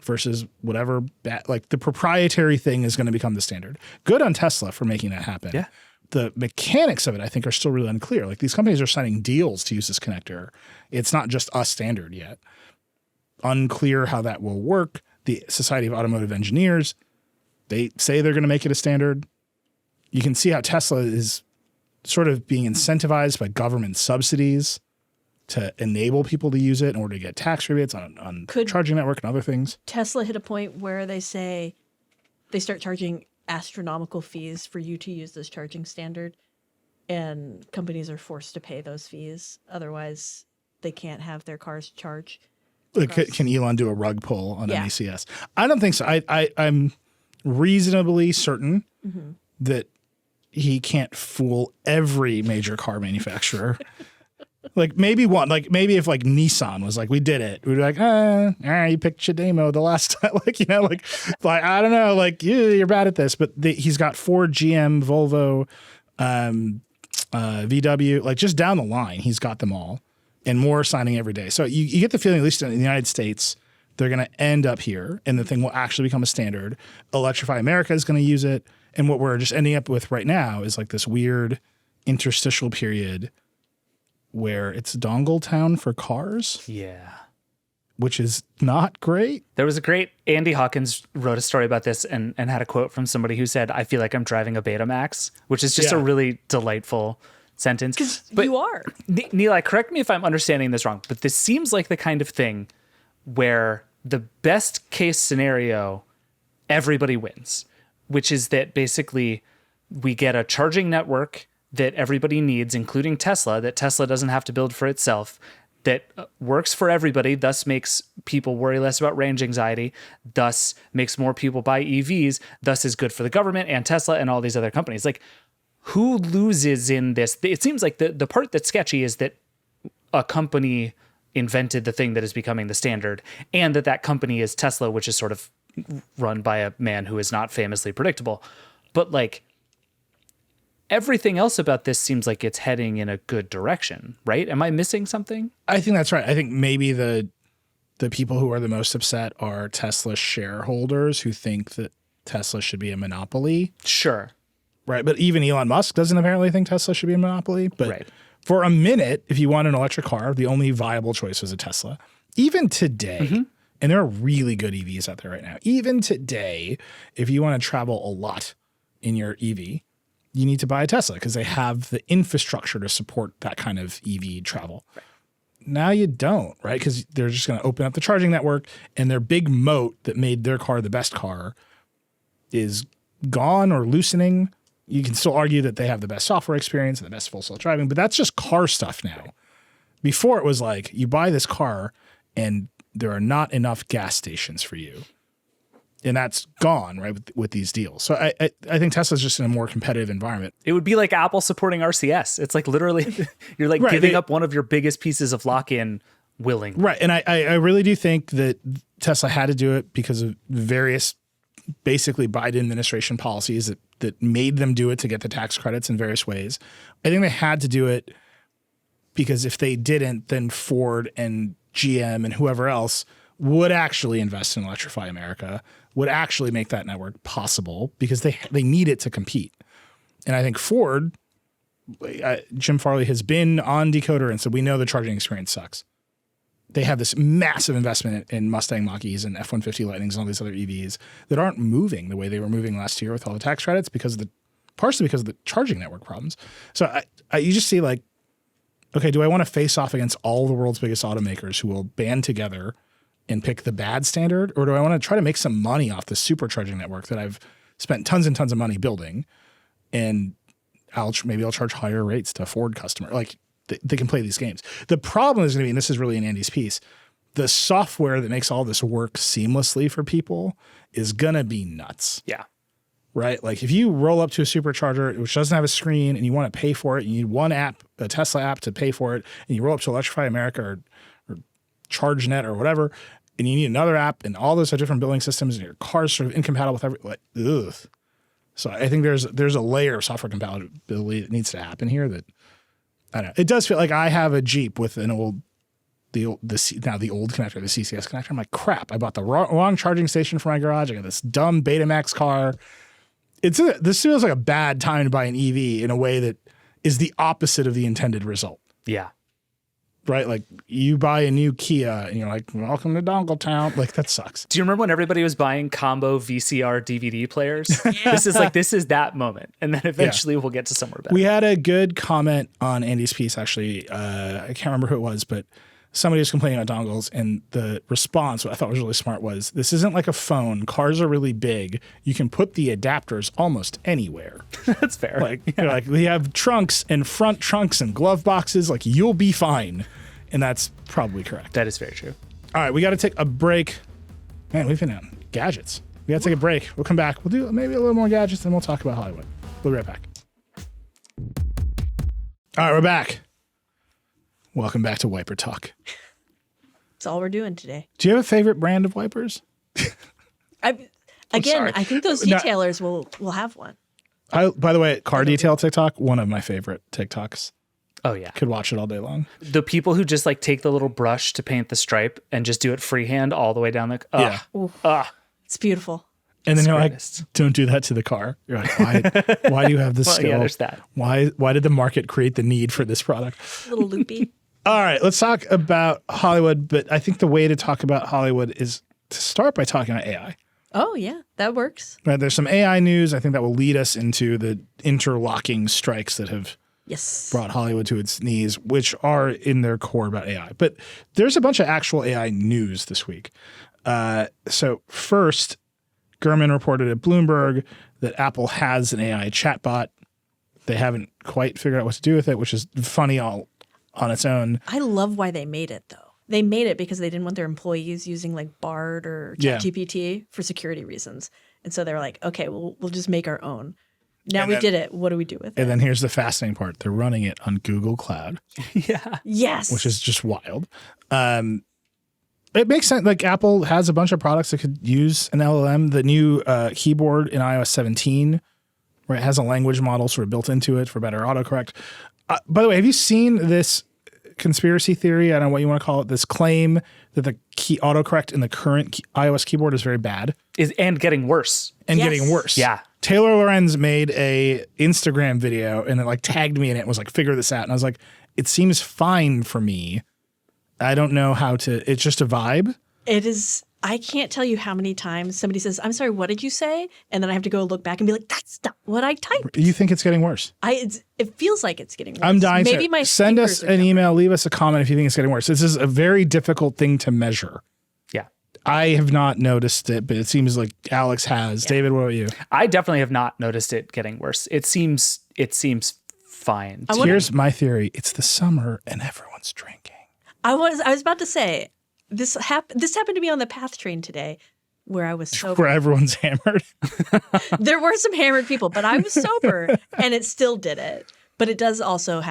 [SPEAKER 1] versus whatever the proprietary thing is going to become the standard. Good on Tesla for making that happen.
[SPEAKER 3] Yeah.
[SPEAKER 1] The mechanics of it, I think, are still really unclear. These companies are signing deals to use this connector. It's not just a standard yet. Unclear how that will work. The Society of Automotive Engineers, they say they're going to make it a standard. You can see how Tesla is sort of being incentivized by government subsidies to enable people to use it in order to get tax rebates on charging network and other things.
[SPEAKER 2] Tesla hit a point where they say they start charging astronomical fees for you to use this charging standard, and companies are forced to pay those fees. Otherwise, they can't have their cars charge.
[SPEAKER 1] Can Elon do a rug pull on NACS? I don't think so. I'm reasonably certain that he can't fool every major car manufacturer. Maybe one, maybe if Nissan was we did it, we'd be you picked Chademo the last time, I don't know, you're bad at this, but he's got Ford, GM, Volvo, VW, just down the line, he's got them all and more signing every day. So you get the feeling, at least in the United States, they're going to end up here and the thing will actually become a standard. Electrify America is going to use it. And what we're just ending up with right now is this weird interstitial period where it's dongle town for cars.
[SPEAKER 3] Yeah.
[SPEAKER 1] Which is not great.
[SPEAKER 3] There was a great, Andy Hawkins wrote a story about this and had a quote from somebody who said, I feel like I'm driving a Betamax, which is just a really delightful sentence.
[SPEAKER 2] But you are.
[SPEAKER 3] Nilay, correct me if I'm understanding this wrong, but this seems like the kind of thing where the best case scenario, everybody wins, which is that basically we get a charging network that everybody needs, including Tesla, that Tesla doesn't have to build for itself, that works for everybody, thus makes people worry less about range anxiety, thus makes more people buy EVs, thus is good for the government and Tesla and all these other companies. Who loses in this? It seems like the part that's sketchy is that a company invented the thing that is becoming the standard, and that company is Tesla, which is sort of run by a man who is not famously predictable. But everything else about this seems like it's heading in a good direction, right? Am I missing something?
[SPEAKER 1] I think that's right. I think maybe the people who are the most upset are Tesla shareholders who think that Tesla should be a monopoly.
[SPEAKER 3] Sure.
[SPEAKER 1] Right. But even Elon Musk doesn't apparently think Tesla should be a monopoly. But for a minute, if you want an electric car, the only viable choice was a Tesla. Even today, and there are really good EVs out there right now. Even today, if you want to travel a lot in your EV, you need to buy a Tesla because they have the infrastructure to support that kind of EV travel. Right. Now you don't, right? Because they're just going to open up the charging network, and their big moat that made their car the best car is gone or loosening. You can still argue that they have the best software experience and the best full self-driving, but that's just car stuff now. Before it was you buy this car and there are not enough gas stations for you. And that's gone, right, with these deals. So I think Tesla's just in a more competitive environment.
[SPEAKER 3] It would be like Apple supporting RCS. It's literally, you're giving up one of your biggest pieces of lock-in willingly.
[SPEAKER 1] Right, and I really do think that Tesla had to do it because of various basically Biden administration policies that made them do it to get the tax credits in various ways. I think they had to do it because if they didn't, then Ford and GM and whoever else would actually invest in Electrify America, would actually make that network possible because they need it to compete. And I think Ford, Jim Farley has been on Decoder and said, we know the charging experience sucks. They have this massive investment in Mustang Mach-E's and F-150 Lightnings and all these other EVs that aren't moving the way they were moving last year with all the tax credits partially because of the charging network problems. So you just see like, okay, do I want to face off against all the world's biggest automakers who will band together and pick the bad standard? Or do I want to try to make some money off the supercharging network that I've spent tons and tons of money building, and maybe I'll charge higher rates to Ford customer? Like they can play these games. The problem is going to be, and this is really in Andy's piece, the software that makes all this work seamlessly for people is going to be nuts.
[SPEAKER 3] Yeah.
[SPEAKER 1] Right? Like if you roll up to a supercharger which doesn't have a screen and you want to pay for it, you need one app, a Tesla app to pay for it, and you roll up to Electrify America or ChargeNet or whatever, and you need another app and all those different billing systems and your car's sort of incompatible with ugh. So I think there's a layer of software compatibility that needs to happen here that, I don't know. It does feel like I have a Jeep with the old connector, the CCS connector. I'm like, crap, I bought the wrong charging station for my garage. I got this dumb Betamax car. This feels like a bad time to buy an EV in a way that is the opposite of the intended result.
[SPEAKER 3] Yeah.
[SPEAKER 1] Right? Like you buy a new Kia and you're like, welcome to Dongle Town. Like that sucks.
[SPEAKER 3] Do you remember when everybody was buying combo VCR DVD players?
[SPEAKER 2] Yeah.
[SPEAKER 3] This is that moment. And then eventually we'll get to somewhere better.
[SPEAKER 1] We had a good comment on Andy's piece, actually. I can't remember who it was, but somebody was complaining about dongles, and the response, what I thought was really smart, was this isn't like a phone. Cars are really big. You can put the adapters almost anywhere.
[SPEAKER 3] That's fair.
[SPEAKER 1] Like we have trunks and front trunks and glove boxes. Like you'll be fine. And that's probably correct.
[SPEAKER 3] That is very true.
[SPEAKER 1] All right, we got to take a break. Man, we've been on gadgets. We got to take a break. We'll come back. We'll do maybe a little more gadgets, then we'll talk about Hollywood. We'll be right back. All right, we're back. Welcome back to Wiper Talk.
[SPEAKER 2] That's all we're doing today.
[SPEAKER 1] Do you have a favorite brand of wipers?
[SPEAKER 2] I think those detailers will have one.
[SPEAKER 1] By the way, car detail TikTok, one of my favorite TikToks.
[SPEAKER 3] Oh, yeah.
[SPEAKER 1] Could watch it all day long.
[SPEAKER 3] The people who just like take the little brush to paint the stripe and just do it freehand all the way down the...
[SPEAKER 2] It's beautiful.
[SPEAKER 1] And then you're like, don't do that to the car. You're like, why do you have this skill?
[SPEAKER 3] Yeah, there's that.
[SPEAKER 1] Why did the market create the need for this product?
[SPEAKER 2] A little loopy.
[SPEAKER 1] All right, let's talk about Hollywood. But I think the way to talk about Hollywood is to start by talking about AI.
[SPEAKER 2] Oh, yeah, that works.
[SPEAKER 1] Right, there's some AI news. I think that will lead us into the interlocking strikes that have brought Hollywood to its knees, which are in their core about AI. But there's a bunch of actual AI news this week. So first, Gurman reported at Bloomberg that Apple has an AI chatbot. They haven't quite figured out what to do with it, which is funny all on its own.
[SPEAKER 2] I love why they made it, though. They made it because they didn't want their employees using like Bard or ChatGPT for security reasons. And so they were like, okay, we'll just make our own. Now we did it. What do we do with it?
[SPEAKER 1] And then here's the fascinating part. They're running it on Google Cloud.
[SPEAKER 3] Yeah.
[SPEAKER 2] Yes.
[SPEAKER 1] Which is just wild. It makes sense. Like Apple has a bunch of products that could use an LLM. The new keyboard in iOS 17, where it has a language model sort of built into it for better autocorrect. By the way, have you seen this conspiracy theory? I don't know what you want to call it. This claim that the key autocorrect in the current iOS keyboard is very bad.
[SPEAKER 3] And getting worse.
[SPEAKER 1] Getting worse.
[SPEAKER 3] Yeah.
[SPEAKER 1] Taylor Lorenz made a Instagram video and it like tagged me in it and was like, figure this out. And I was like, it seems fine for me. I don't know how to, it's just a vibe.
[SPEAKER 2] It is. I can't tell you how many times somebody says, I'm sorry, what did you say? And then I have to go look back and be like, that's not what I typed.
[SPEAKER 1] You think it's getting worse?
[SPEAKER 2] It feels like it's getting worse.
[SPEAKER 1] I'm dying
[SPEAKER 2] Maybe
[SPEAKER 1] to send us an email, leave us a comment if you think it's getting worse. This is a very difficult thing to measure.
[SPEAKER 3] Yeah.
[SPEAKER 1] I have not noticed it, but it seems like Alex has. Yeah. David, what about you?
[SPEAKER 3] I definitely have not noticed it getting worse. It seems fine.
[SPEAKER 1] Here's my theory. It's the summer and everyone's drinking.
[SPEAKER 2] I was about to say, this happened to me on the PATH train today where I was sober.
[SPEAKER 1] Where everyone's hammered.
[SPEAKER 2] There were some hammered people, but I was sober and it still did it. But it does also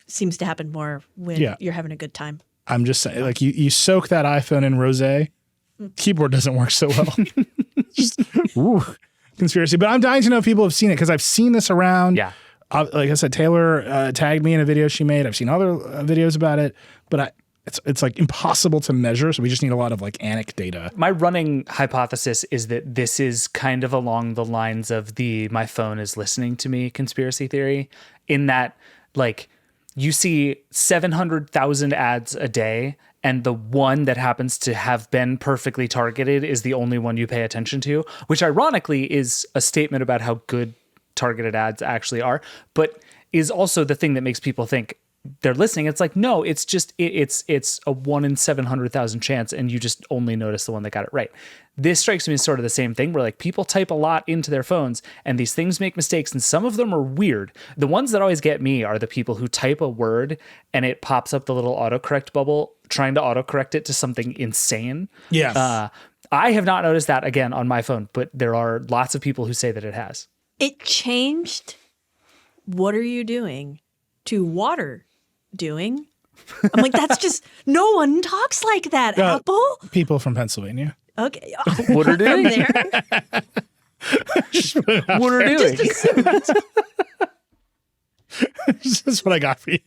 [SPEAKER 2] seems to happen more when you're having a good time.
[SPEAKER 1] I'm just saying, like you soak that iPhone in rosé, keyboard doesn't work so well. Just, ooh, conspiracy. But I'm dying to know if people have seen it because I've seen this around.
[SPEAKER 3] Yeah.
[SPEAKER 1] Like I said, Taylor tagged me in a video she made. I've seen other videos about it, but it's like impossible to measure. So we just need a lot of like anecdata.
[SPEAKER 3] My running hypothesis is that this is kind of along the lines of the my phone is listening to me conspiracy theory, in that like you see 700,000 ads a day, and the one that happens to have been perfectly targeted is the only one you pay attention to, which ironically is a statement about how good targeted ads actually are, but is also the thing that makes people think they're listening. It's like, no, it's just, it's a 1 in 700,000 chance, and you just only notice the one that got it right. This strikes me as sort of the same thing, where like people type a lot into their phones and these things make mistakes, and some of them are weird. The ones that always get me are the people who type a word and it pops up the little autocorrect bubble trying to autocorrect it to something insane.
[SPEAKER 1] Yes.
[SPEAKER 3] I have not noticed that again on my phone, but there are lots of people who say that it has.
[SPEAKER 2] It changed "what are you doing" to "water doing." I'm like, that's just, no one talks like that, Apple.
[SPEAKER 1] People from Pennsylvania.
[SPEAKER 2] Okay.
[SPEAKER 3] What are
[SPEAKER 2] From
[SPEAKER 3] doing?
[SPEAKER 2] there.
[SPEAKER 3] What are doing?
[SPEAKER 2] Just assumed.
[SPEAKER 1] This is what I got for you.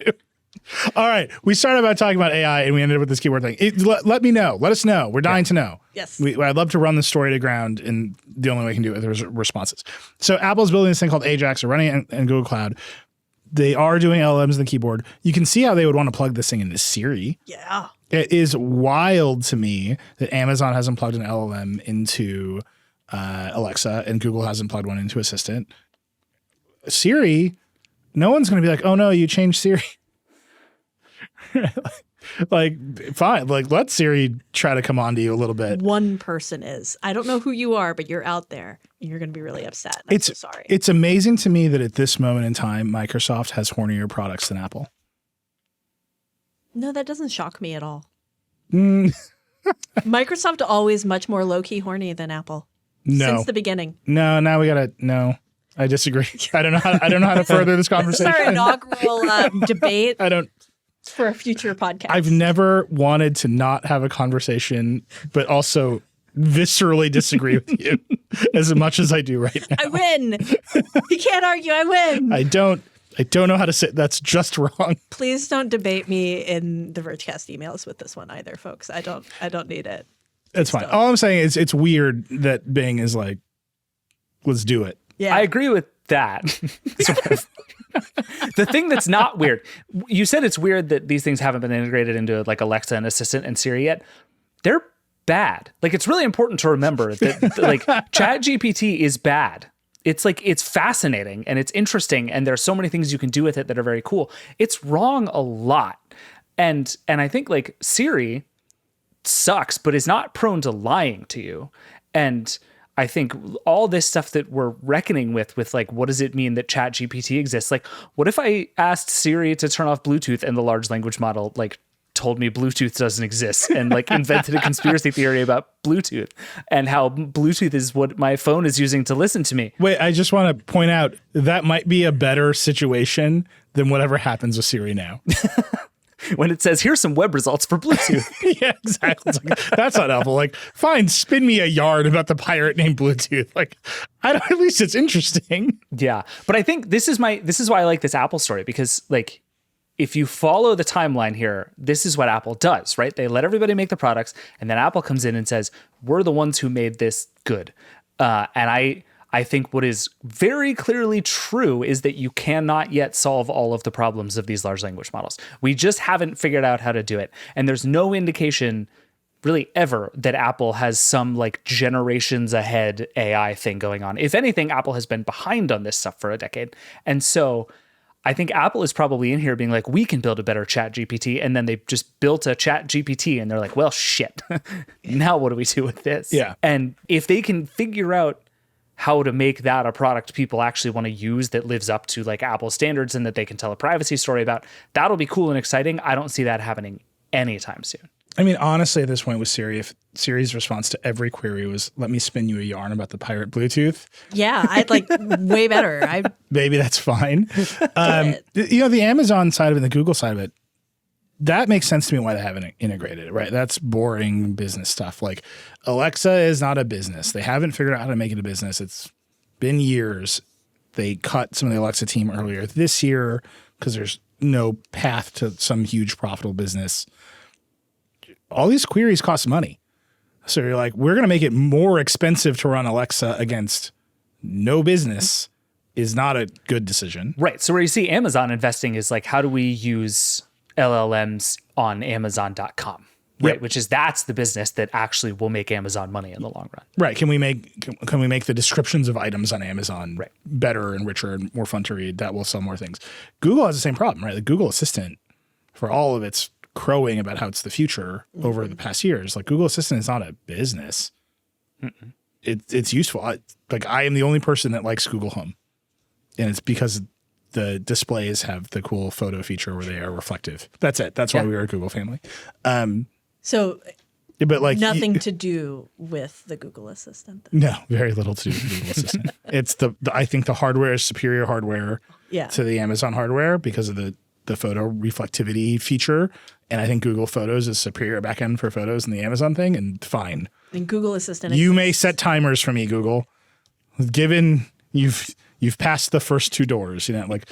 [SPEAKER 1] All right. We started by talking about AI and we ended up with this keyword thing. Let me know. Let us know. We're dying to know.
[SPEAKER 2] Yes.
[SPEAKER 1] I'd love to run the story to ground, and the only way I can do it is responses. So Apple's building this thing called Ajax, or running it in Google Cloud. They are doing LLMs in the keyboard. You can see how they would want to plug this thing into Siri.
[SPEAKER 2] Yeah.
[SPEAKER 1] It is wild to me that Amazon hasn't plugged an LLM into Alexa and Google hasn't plugged one into Assistant. Siri, no one's going to be like, oh no, you changed Siri. Like, fine. Like, let Siri try to come on to you a little bit.
[SPEAKER 2] One person is. I don't know who you are, but you're out there and you're going to be really upset. I'm so sorry.
[SPEAKER 1] It's amazing to me that at this moment in time, Microsoft has hornier products than Apple.
[SPEAKER 2] No, that doesn't shock me at all. Microsoft always much more low-key horny than Apple.
[SPEAKER 1] No.
[SPEAKER 2] Since the beginning.
[SPEAKER 1] No, now we gotta, no. I disagree. I don't know how to further this conversation.
[SPEAKER 2] This is our inaugural debate for a future podcast.
[SPEAKER 1] I've never wanted to not have a conversation, but also viscerally disagree with you as much as I do right now.
[SPEAKER 2] I win. You can't argue. I win.
[SPEAKER 1] I don't know how to say that's just wrong.
[SPEAKER 2] Please don't debate me in the Vergecast emails with this one either, folks. I don't need it.
[SPEAKER 1] It's fine. All I'm saying is it's weird that Bing is like, let's do it.
[SPEAKER 2] Yeah.
[SPEAKER 3] I agree with that. The thing that's not weird, you said it's weird that these things haven't been integrated into like Alexa and Assistant and Siri yet. They're bad. Like, it's really important to remember that like ChatGPT is bad. It's like, it's fascinating and it's interesting, and there's so many things you can do with it that are very cool. It's wrong a lot. And I think like Siri sucks, but is not prone to lying to you. And I think all this stuff that we're reckoning with like, what does it mean that ChatGPT exists? Like, what if I asked Siri to turn off Bluetooth and the large language model like told me Bluetooth doesn't exist and like invented a conspiracy theory about Bluetooth and how Bluetooth is what my phone is using to listen to me?
[SPEAKER 1] Wait, I just want to point out that might be a better situation than whatever happens with Siri now.
[SPEAKER 3] When it says, here's some web results for Bluetooth.
[SPEAKER 1] Yeah, exactly. It's like, that's not helpful. Like, fine, spin me a yarn about the pirate named Bluetooth. Like, at least it's interesting.
[SPEAKER 3] Yeah. But I think this is why I like this Apple story, because like, if you follow the timeline here, this is what Apple does, right? They let everybody make the products, and then Apple comes in and says, we're the ones who made this good. And I think what is very clearly true is that you cannot yet solve all of the problems of these large language models. We just haven't figured out how to do it. And there's no indication really ever that Apple has some like generations ahead AI thing going on. If anything, Apple has been behind on this stuff for a decade. And so I think Apple is probably in here being like, we can build a better Chat GPT. And then they just built a Chat GPT and they're like, well, shit, now what do we do with this?
[SPEAKER 1] Yeah.
[SPEAKER 3] And if they can figure out how to make that a product people actually want to use that lives up to like Apple standards and that they can tell a privacy story about, that'll be cool and exciting. I don't see that happening anytime soon.
[SPEAKER 1] I mean, honestly, at this point with Siri, if Siri's response to every query was, let me spin you a yarn about the pirate Bluetooth.
[SPEAKER 2] Yeah, I'd like way better.
[SPEAKER 1] Maybe that's fine. The Amazon side of it and the Google side of it, that makes sense to me why they haven't integrated it, right? That's boring business stuff. Like Alexa is not a business. They haven't figured out how to make it a business. It's been years. They cut some of the Alexa team earlier this year because there's no path to some huge profitable business. All these queries cost money. So you're like, we're going to make it more expensive to run Alexa against no business is not a good decision.
[SPEAKER 3] Right. So where you see Amazon investing is like, how do we use LLMs on Amazon.com? Right.
[SPEAKER 1] Yep.
[SPEAKER 3] That's the business that actually will make Amazon money in the long run.
[SPEAKER 1] Right. Can we make the descriptions of items on Amazon
[SPEAKER 3] Right.
[SPEAKER 1] better and richer and more fun to read? That will sell more things. Google has the same problem, right? The Google Assistant, for all of its crowing about how it's the future over the past years, like Google Assistant is not a business. It's useful. I am the only person that likes Google Home. And it's because the displays have the cool photo feature where they are reflective. That's it. That's why we are a Google family.
[SPEAKER 2] So
[SPEAKER 1] But like
[SPEAKER 2] nothing to do with the Google Assistant.
[SPEAKER 1] No, very little to do with the Google Assistant. It's I think the hardware is superior hardware to the Amazon hardware because of the photo reflectivity feature. And I think Google Photos is superior backend for photos than the Amazon thing. And fine.
[SPEAKER 2] And Google Assistant.
[SPEAKER 1] You may set timers for me, Google. Given you've passed the first two doors, like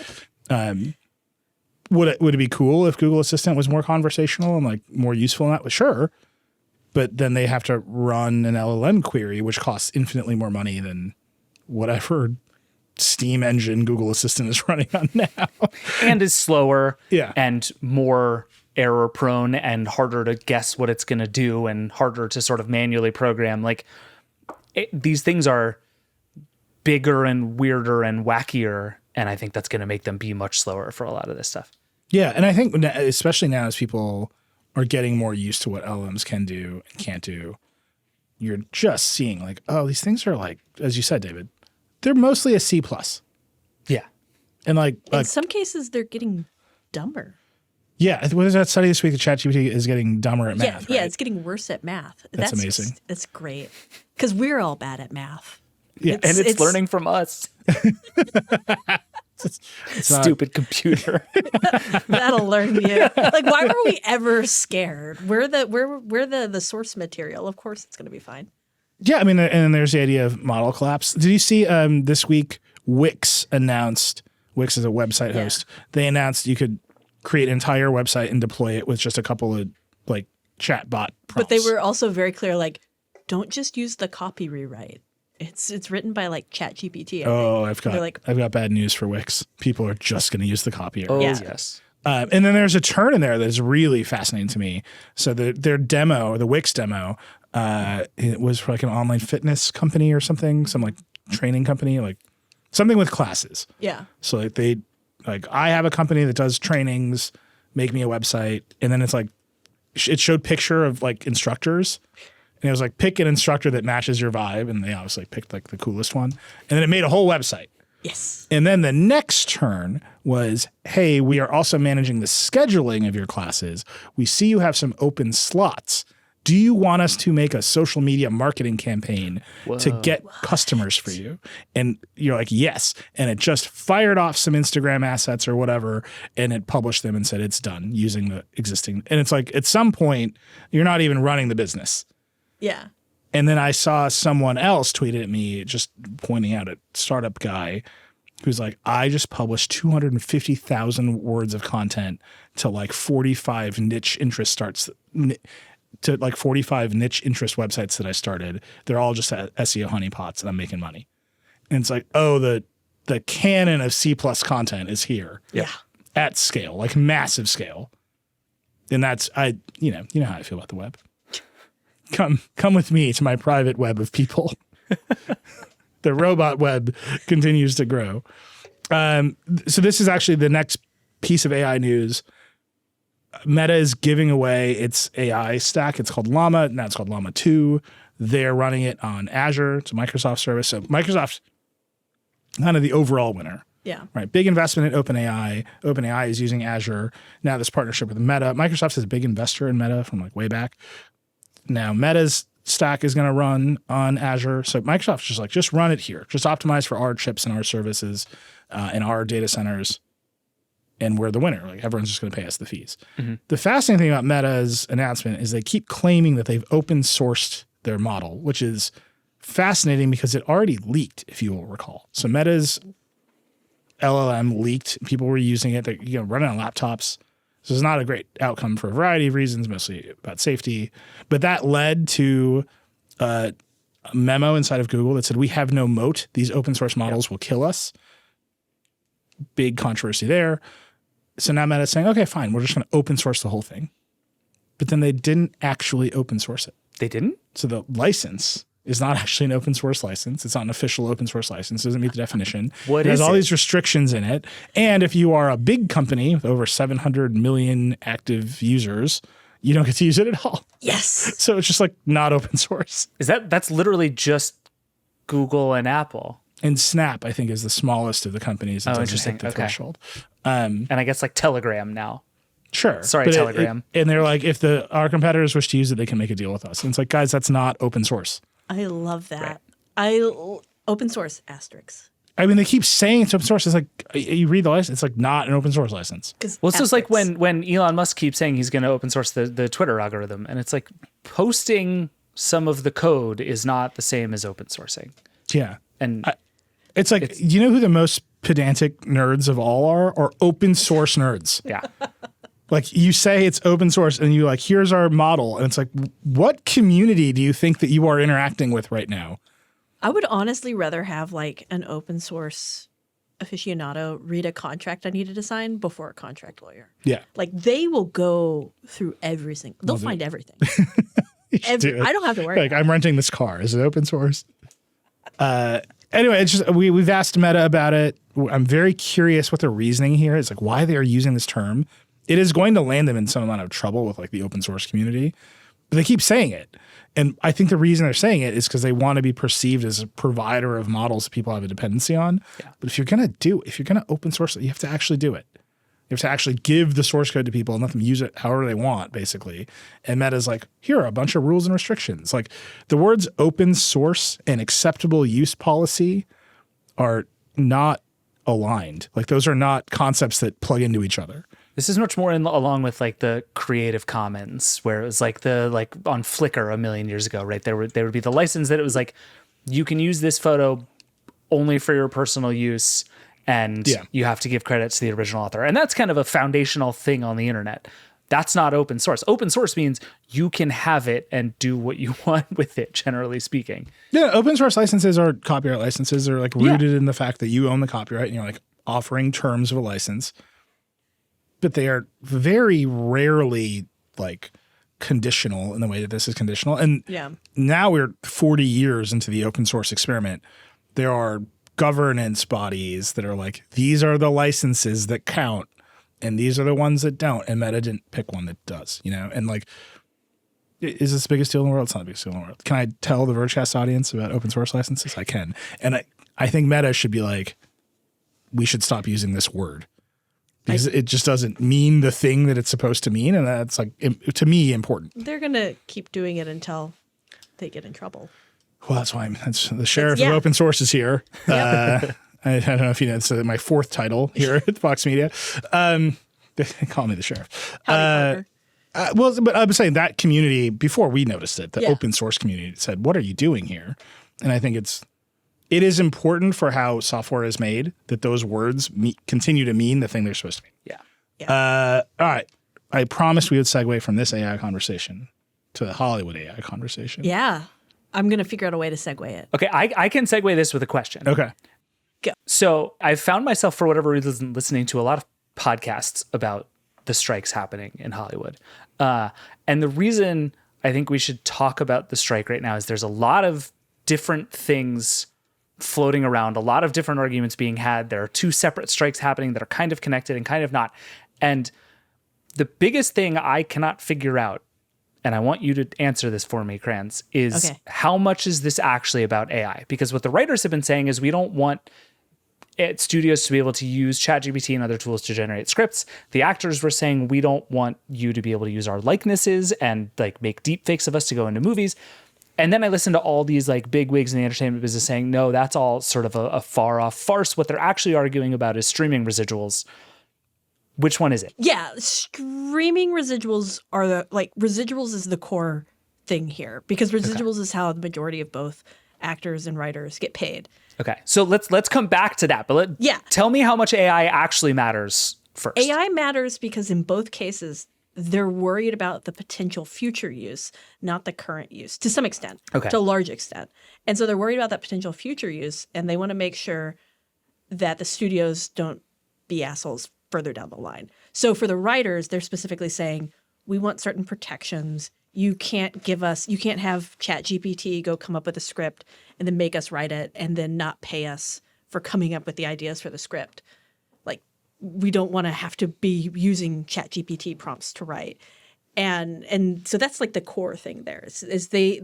[SPEAKER 1] would it be cool if Google Assistant was more conversational and like more useful in that? Sure. But then they have to run an LLM query, which costs infinitely more money than whatever steam engine Google Assistant is running on now.
[SPEAKER 3] And is slower
[SPEAKER 1] Yeah.
[SPEAKER 3] and more error prone and harder to guess what it's going to do and harder to sort of manually program. Like these things are bigger and weirder and wackier. And I think that's going to make them be much slower for a lot of this stuff.
[SPEAKER 1] Yeah. And I think especially now as people are getting more used to what LLMs can do and can't do, you're just seeing like, oh, these things are like, as you said, David, they're mostly a C+.
[SPEAKER 3] Yeah.
[SPEAKER 1] And like
[SPEAKER 2] in some cases, they're getting dumber.
[SPEAKER 1] Yeah. What is that study this week? The ChatGPT is getting dumber at math.
[SPEAKER 2] Yeah,
[SPEAKER 1] right?
[SPEAKER 2] it's getting worse at math.
[SPEAKER 1] That's amazing.
[SPEAKER 2] It's great because we're all bad at math.
[SPEAKER 1] Yeah.
[SPEAKER 3] And it's learning from us. Stupid computer.
[SPEAKER 2] That'll learn you. Like, why were we ever scared? We're the source material. Of course, it's going to be fine.
[SPEAKER 1] Yeah, I mean, and there's the idea of model collapse. Did you see this week Wix announced, Wix is a website host, they announced you could create an entire website and deploy it with just a couple of like chatbot prompts.
[SPEAKER 2] But they were also very clear, like, don't just use the copy rewrite. It's written by like ChatGPT. I've
[SPEAKER 1] got bad news for Wix. People are just going to use the copy.
[SPEAKER 3] Oh,
[SPEAKER 2] Yeah.
[SPEAKER 3] yes.
[SPEAKER 1] And then there's a turn in there that is really fascinating to me. So their demo, the Wix demo, it was for like an online fitness company or something, some like training company, like something with classes.
[SPEAKER 2] Yeah.
[SPEAKER 1] So like I have a company that does trainings, make me a website, and then it's like it showed picture of like instructors. And it was like, pick an instructor that matches your vibe. And they obviously picked like the coolest one. And then it made a whole website.
[SPEAKER 2] Yes.
[SPEAKER 1] And then the next turn was, hey, we are also managing the scheduling of your classes. We see you have some open slots. Do you want us to make a social media marketing campaign to get customers for you? And you're like, yes. And it just fired off some Instagram assets or whatever. And it published them and said, it's done using the existing. And it's like, at some point, you're not even running the business.
[SPEAKER 2] Yeah.
[SPEAKER 1] And then I saw someone else tweeted at me just pointing out a startup guy who's like, I just published 250,000 words of content to like 45 niche interest websites that I started. They're all just SEO honeypots and I'm making money. And it's like, oh, the canon of C+ content is here.
[SPEAKER 3] Yeah.
[SPEAKER 1] At scale, like massive scale. And that's, you know how I feel about the web. Come with me to my private web of people. The robot web continues to grow. So this is actually the next piece of AI news. Meta is giving away its AI stack. It's called Llama. Now it's called Llama 2. They're running it on Azure. It's a Microsoft service. So Microsoft's kind of the overall winner.
[SPEAKER 2] Yeah.
[SPEAKER 1] Right. Big investment in OpenAI. OpenAI is using Azure. Now this partnership with Meta. Microsoft is a big investor in Meta from like way back. Now Meta's stack is going to run on Azure. So Microsoft's just like, just run it here. Just optimize for our chips and our services and our data centers. and we're the winner. Like everyone's just going to pay us the fees. The fascinating thing about Meta's announcement is they keep claiming that they've open sourced their model, which is fascinating because it already leaked, if you will recall. So Meta's LLM leaked. People were using it. They're running on laptops. So it's not a great outcome for a variety of reasons, mostly about safety. But that led to a memo inside of Google that said, we have no moat. These open source models will kill us. Big controversy there. So now Meta's saying, okay, fine, we're just going to open source the whole thing. But then they didn't actually open source it.
[SPEAKER 3] They didn't?
[SPEAKER 1] So the license is not actually an open source license. It's not an official open source license. It doesn't meet the definition.
[SPEAKER 3] What
[SPEAKER 1] it has
[SPEAKER 3] is
[SPEAKER 1] all
[SPEAKER 3] it?
[SPEAKER 1] these restrictions in it. And if you are a big company with over 700 million active users, you don't get to use it at all.
[SPEAKER 2] Yes.
[SPEAKER 1] So it's just like not open source.
[SPEAKER 3] That's literally just Google and Apple.
[SPEAKER 1] And Snap, I think, is the smallest of the companies that doesn't
[SPEAKER 3] interesting.
[SPEAKER 1] hit the
[SPEAKER 3] Okay.
[SPEAKER 1] threshold.
[SPEAKER 3] And I guess like Telegram now.
[SPEAKER 1] Sure.
[SPEAKER 3] Sorry,
[SPEAKER 1] But
[SPEAKER 3] Telegram.
[SPEAKER 1] and they're like, if our competitors wish to use it, they can make a deal with us. And it's like, guys, that's not open source.
[SPEAKER 2] I love that.
[SPEAKER 3] Right.
[SPEAKER 2] Open source asterisks.
[SPEAKER 1] I mean, they keep saying it's open source. It's like, you read the license, it's like not an open source license.
[SPEAKER 3] Well, it's just like when Elon Musk keeps saying he's going to open source the Twitter algorithm. And it's like posting some of the code is not the same as open sourcing.
[SPEAKER 1] Yeah.
[SPEAKER 3] And
[SPEAKER 1] It's like, you know who the most pedantic nerds of all are open source nerds.
[SPEAKER 3] yeah.
[SPEAKER 1] Like you say it's open source and you like, here's our model. And it's like, what community do you think that you are interacting with right now?
[SPEAKER 2] I would honestly rather have like an open source aficionado read a contract I needed to sign before a contract lawyer.
[SPEAKER 1] Yeah.
[SPEAKER 2] Like they will go through every single, they'll find everything.
[SPEAKER 1] You should do it.
[SPEAKER 2] I don't have to worry.
[SPEAKER 1] Like, I'm renting this car. Is it open source? Anyway, it's just we've asked Meta about it. I'm very curious what their reasoning here is, like why they are using this term. It is going to land them in some amount of trouble with like the open source community, but they keep saying it. And I think the reason they're saying it is because they want to be perceived as a provider of models that people have a dependency on. Yeah. But if you're going to open source it, you have to actually do it. You have to actually give the source code to people and let them use it however they want, basically. And Meta's like, here are a bunch of rules and restrictions. Like the words open source and acceptable use policy are not aligned. Like those are not concepts that plug into each other.
[SPEAKER 3] This is much more along with like the Creative Commons, where it was like on Flickr a million years ago, right? There would be the license that it was like, you can use this photo only for your personal use, and you have to give credit to the original author. And that's kind of a foundational thing on the internet. That's not open source. Open source means you can have it and do what you want with it, generally speaking.
[SPEAKER 1] Yeah, open source licenses are copyright licenses. They're like rooted in the fact that you own the copyright and you're like offering terms of a license. But they are very rarely like conditional in the way that this is conditional. And now we're 40 years into the open source experiment. There are governance bodies that are like, these are the licenses that count and these are the ones that don't. And Meta didn't pick one that does, you know? And like, is this the biggest deal in the world? It's not the biggest deal in the world. Can I tell the Vergecast audience about open source licenses? I can. And I think Meta should be like, we should stop using this word. Because it just doesn't mean the thing that it's supposed to mean. And that's like, to me, important.
[SPEAKER 2] They're going to keep doing it until they get in trouble.
[SPEAKER 1] Well, that's why the sheriff of open source is here. I don't know if you know, it's my fourth title here at Fox Media. They call me the sheriff.
[SPEAKER 2] Howdy,
[SPEAKER 1] Well, but I was saying that community, before we noticed it, the open source community said, what are you doing here? And I think it is important for how software is made that those words continue to mean the thing they're supposed to mean.
[SPEAKER 3] Yeah.
[SPEAKER 1] All right. I promised we would segue from this AI conversation to the Hollywood AI conversation.
[SPEAKER 2] Yeah. I'm going to figure out a way to segue it.
[SPEAKER 3] Okay, I can segue this with a question.
[SPEAKER 1] Okay.
[SPEAKER 2] Go.
[SPEAKER 3] So I've found myself, for whatever reason, listening to a lot of podcasts about the strikes happening in Hollywood. And the reason I think we should talk about the strike right now is there's a lot of different things floating around, a lot of different arguments being had. There are two separate strikes happening that are kind of connected and kind of not. And the biggest thing I cannot figure out, and I want you to answer this for me, Cranz, is how much is this actually about AI? Because what the writers have been saying is we don't want studios to be able to use ChatGPT and other tools to generate scripts. The actors were saying we don't want you to be able to use our likenesses and like make deep fakes of us to go into movies. And then I listened to all these like big wigs in the entertainment business saying, no, that's all sort of a far off farce. What they're actually arguing about is streaming residuals. Which one is it?
[SPEAKER 2] Yeah, streaming residuals are residuals is the core thing here because residuals is how the majority of both actors and writers get paid.
[SPEAKER 3] Okay, so let's come back to that, but tell me how much AI actually matters first.
[SPEAKER 2] AI matters because in both cases, they're worried about the potential future use, not the current use, to some extent, to a large extent. And so they're worried about that potential future use, and they want to make sure that the studios don't be assholes further down the line. So for the writers, they're specifically saying, we want certain protections. You can't have ChatGPT go come up with a script and then make us write it and then not pay us for coming up with the ideas for the script. Like, we don't want to have to be using ChatGPT prompts to write. And so that's like the core thing there is they